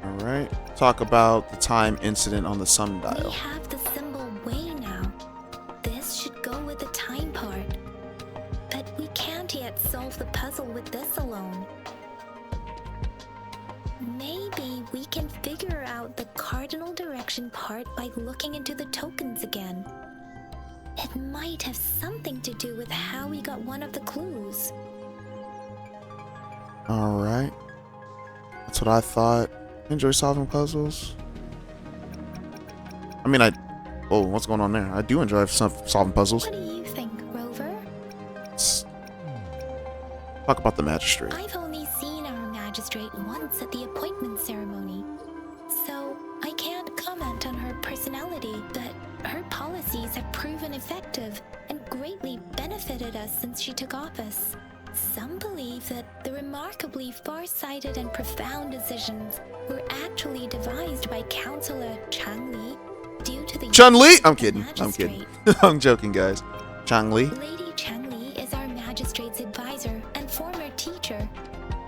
Alright. Talk about the time incident on the We sundial. have the symbol way now. This should go with the time part. But we can't yet solve the puzzle with this alone. Maybe we can figure out the cardinal direction part by looking into the tokens again. It might have something to do with how we got one of the clues. Alright. That's what I thought. Enjoy solving puzzles. I mean, oh, what's going on there? I do enjoy solving puzzles. What do you think, Rover? Let's talk about the magistrate. I've only seen our magistrate once at the appointment ceremony, so I can't comment on her personality, but her policies have proven effective and greatly benefited us since she took office. Some believe that The remarkably far-sighted and profound decisions were actually devised by Counselor Chang-Li due to the Chun-Li? I'm kidding. I'm magistrate. kidding. I'm joking, guys. Chang-Li. Lady Chang-Li is our magistrate's advisor and former teacher.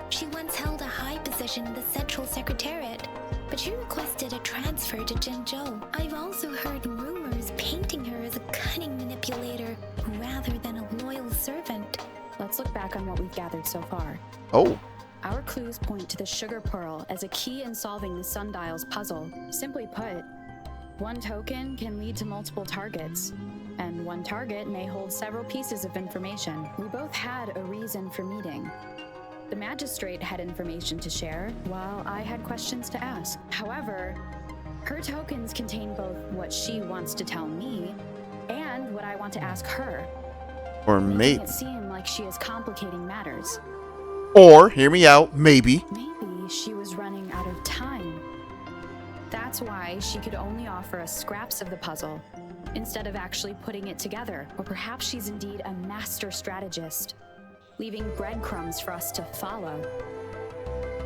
She once held a high position in the Central Secretariat, but she requested a transfer to Jinzhou. I've also heard rumors painting her as a cunning manipulator rather than a loyal servant. Let's look back on what we've gathered so far. Oh. Our clues point to the sugar pearl as a key in solving the sundial's puzzle. Simply put, one token can lead to multiple targets, and one target may hold several pieces of information. We both had a reason for meeting. The magistrate had information to share, while I had questions to ask. However, her tokens contain both what she wants to tell me and what I want to ask her. Or Making maybe. it seem like she is complicating matters. Or, hear me out, maybe. Maybe she was running out of time. That's why she could only offer us scraps of the puzzle, instead of actually putting it together. Or perhaps she's indeed a master strategist, leaving breadcrumbs for us to follow.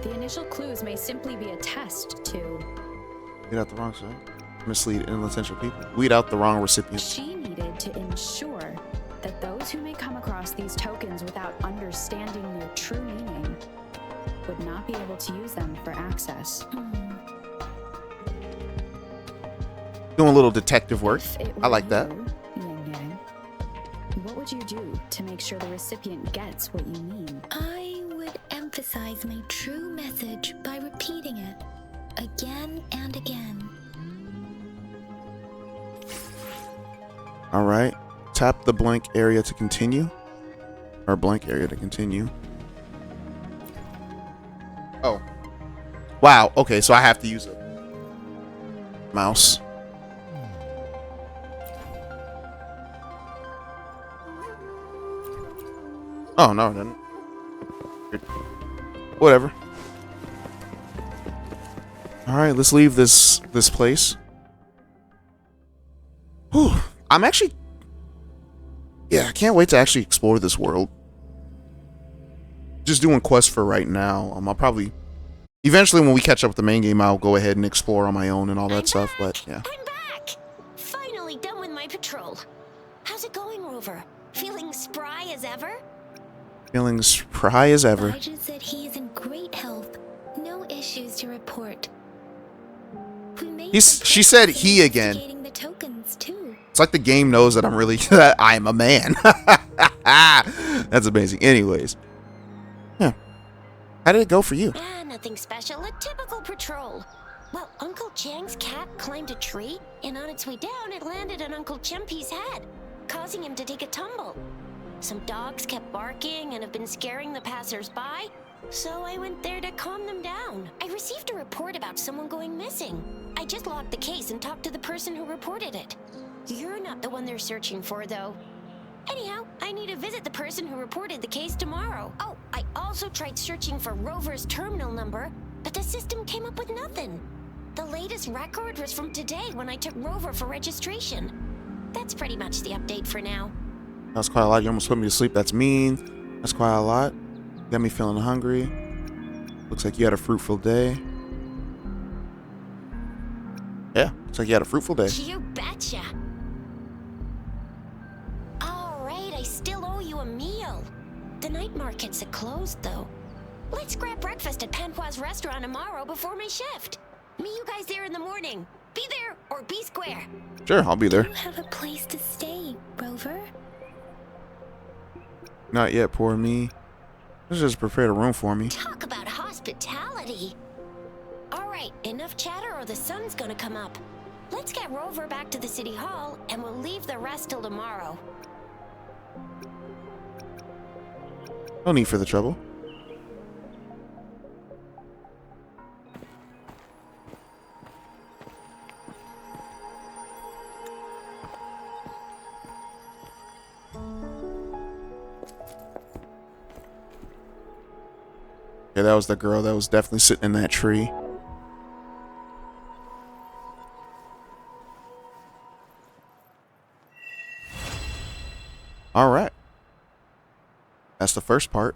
The initial clues may simply be a test to... Weed out the wrong side. Mislead inattentional people. Weed out the wrong recipient. She needed to ensure that those who may come across these tokens without understanding their true meaning would not be able to use them for access. Doing a little detective work. If it I were like that. you, Yin Yang, what would you do to make sure the recipient gets what you mean? I would emphasize my true message by repeating it again and again. All right. Tap the blank area to continue. Or blank area to continue. Oh. Wow. Okay, so I have to use a mouse. Oh, no, it didn't. Whatever. All right, let's leave this place. Whew. I'm actually... Yeah, I can't wait to actually explore this world. Just doing quests for right now. I'll probably... Eventually, when we catch up with the main game, I'll go ahead and explore on my own and all that stuff, but yeah. I'm back! Finally done with my patrol. How's it going, Rover? Feeling spry as ever? Feeling spry as ever. Elijah said he is in great health. No issues to report. We made She said he again. investigating the tokens too. It's like the game knows that I'm really... that I'm a man. That's amazing. Anyways. Yeah. How did it go for you? Nothing special. A typical patrol. Well, Uncle Chang's cat climbed a tree, and on its way down, it landed on Uncle Chempi's head, causing him to take a tumble. Some dogs kept barking and have been scaring the passers-by, so I went there to calm them down. I received a report about someone going missing. I just logged the case and talked to the person who reported it. You're not the one they're searching for, though. Anyhow, I need to visit the person who reported the case tomorrow. Oh, I also tried searching for Rover's terminal number, but the system came up with nothing. The latest record was from today when I took Rover for registration. That's pretty much the update for now. That's quite a lot. You almost put me to sleep. That's mean. That's quite a lot. Got me feeling hungry. Looks like you had a fruitful day. Yeah, looks like you had a fruitful day. You betcha. Alright, I still owe you a meal. The night markets are closed, though. Let's grab breakfast at Panhua's restaurant tomorrow before my shift. Meet you guys there in the morning. Be there or be square. Sure, I'll be there. You have a place to stay, Rover. Not yet, poor me. Let's just prepare a room for me. Talk about hospitality. Alright, enough chatter or the sun's gonna come up. Let's get Rover back to the city hall and we'll leave the rest till tomorrow. No need for the trouble. Yeah, that was the girl that was definitely sitting in that tree. All right. That's the first part.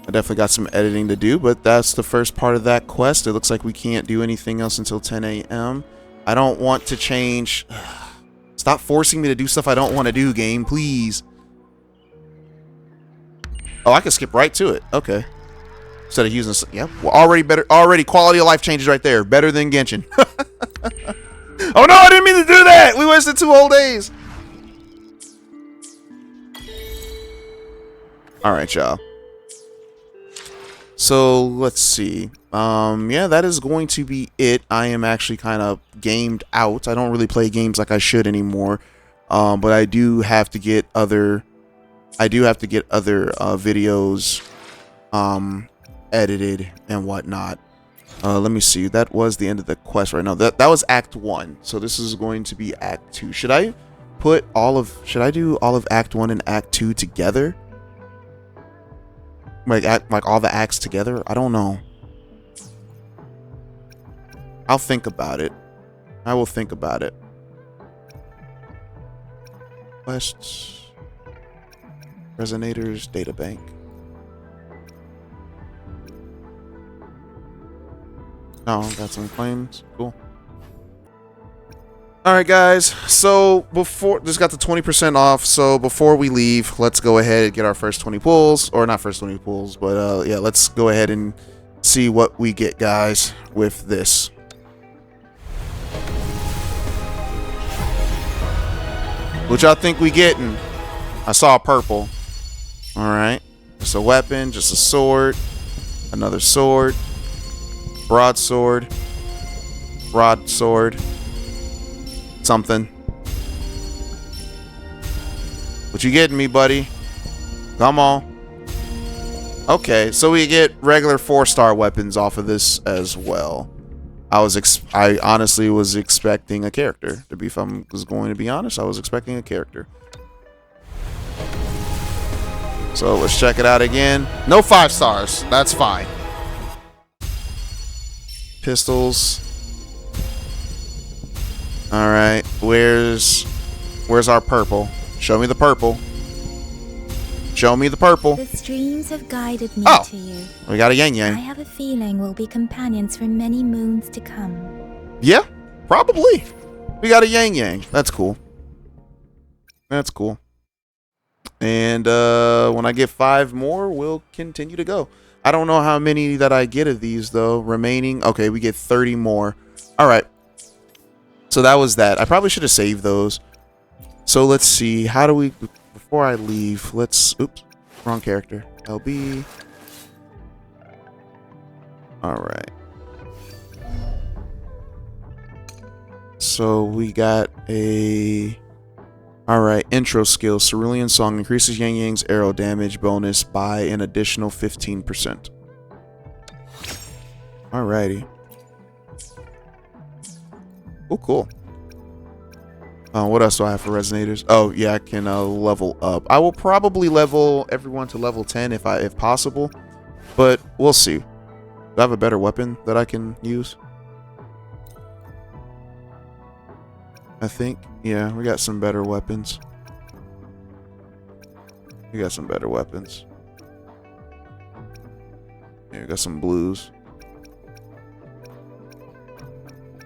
I definitely got some editing to do, but that's the first part of that quest. It looks like we can't do anything else until 10 a.m. I don't want to change. Stop forcing me to do stuff I don't want to do, game, please. Oh, I can skip right to it. Okay. Instead of using, yeah, well, already quality of life changes right there. Better than Genshin. Oh no, I didn't mean to do that. We wasted 2 whole days. All right, y'all. So let's see. Yeah, that is going to be it. I am actually kind of gamed out. I don't really play games like I should anymore. But I do have to get other videos edited and whatnot. Let me see. That was the end of the quest right now. That was Act 1. So this is going to be Act 2. Should I do all of Act 1 and Act 2 together? Like all the acts together? I don't know. I'll think about it. I will think about it. Quests. Resonators. Databank. Oh, got some claims. Cool. Alright guys, so just got the 20% off, so before we leave, let's go ahead and get our first 20 pulls, or not first 20 pulls, but yeah, let's go ahead and see what we get, guys, with this. What y'all think we getting? I saw purple. Alright, just a weapon, just a sword, another sword, broadsword, something. What you getting me, buddy? Come on. Okay, so we get regular 4-star weapons off of this as well. I honestly was expecting a character. If I was going to be honest, I was expecting a character. So let's check it out again. No 5 stars. That's fine. Pistols. All right, where's our purple? Show me the purple. Show me the purple. The streams have guided me to you. We got a Yang Yang. I have a feeling we'll be companions for many moons to come. Yeah, probably. We got a Yang Yang. That's cool. That's cool. And when I get 5 more, we'll continue to go. I don't know how many that I get of these though. Remaining. Okay, we get 30 more. All right. So that was that. I probably should have saved those. So let's see. How do we... Before I leave, let's... Oops. Wrong character. LB. Alright. So we got a... Alright. Intro skill. Cerulean Song increases Yang Yang's arrow damage bonus by an additional 15%. Alrighty. Oh, cool. What else do I have for resonators? Oh, yeah, I can level up. I will probably level everyone to level 10 if possible, but we'll see. Do I have a better weapon that I can use? I think. Yeah, we got some better weapons. We got some better weapons. Yeah, we got some blues.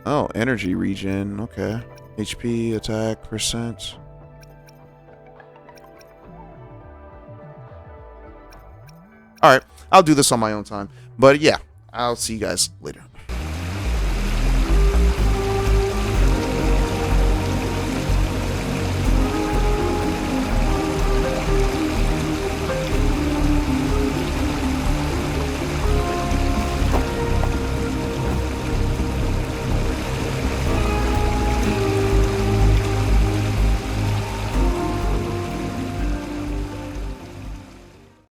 Oh, energy regen. Okay. HP, attack, percent. Alright, I'll do this on my own time. But yeah, I'll see you guys later.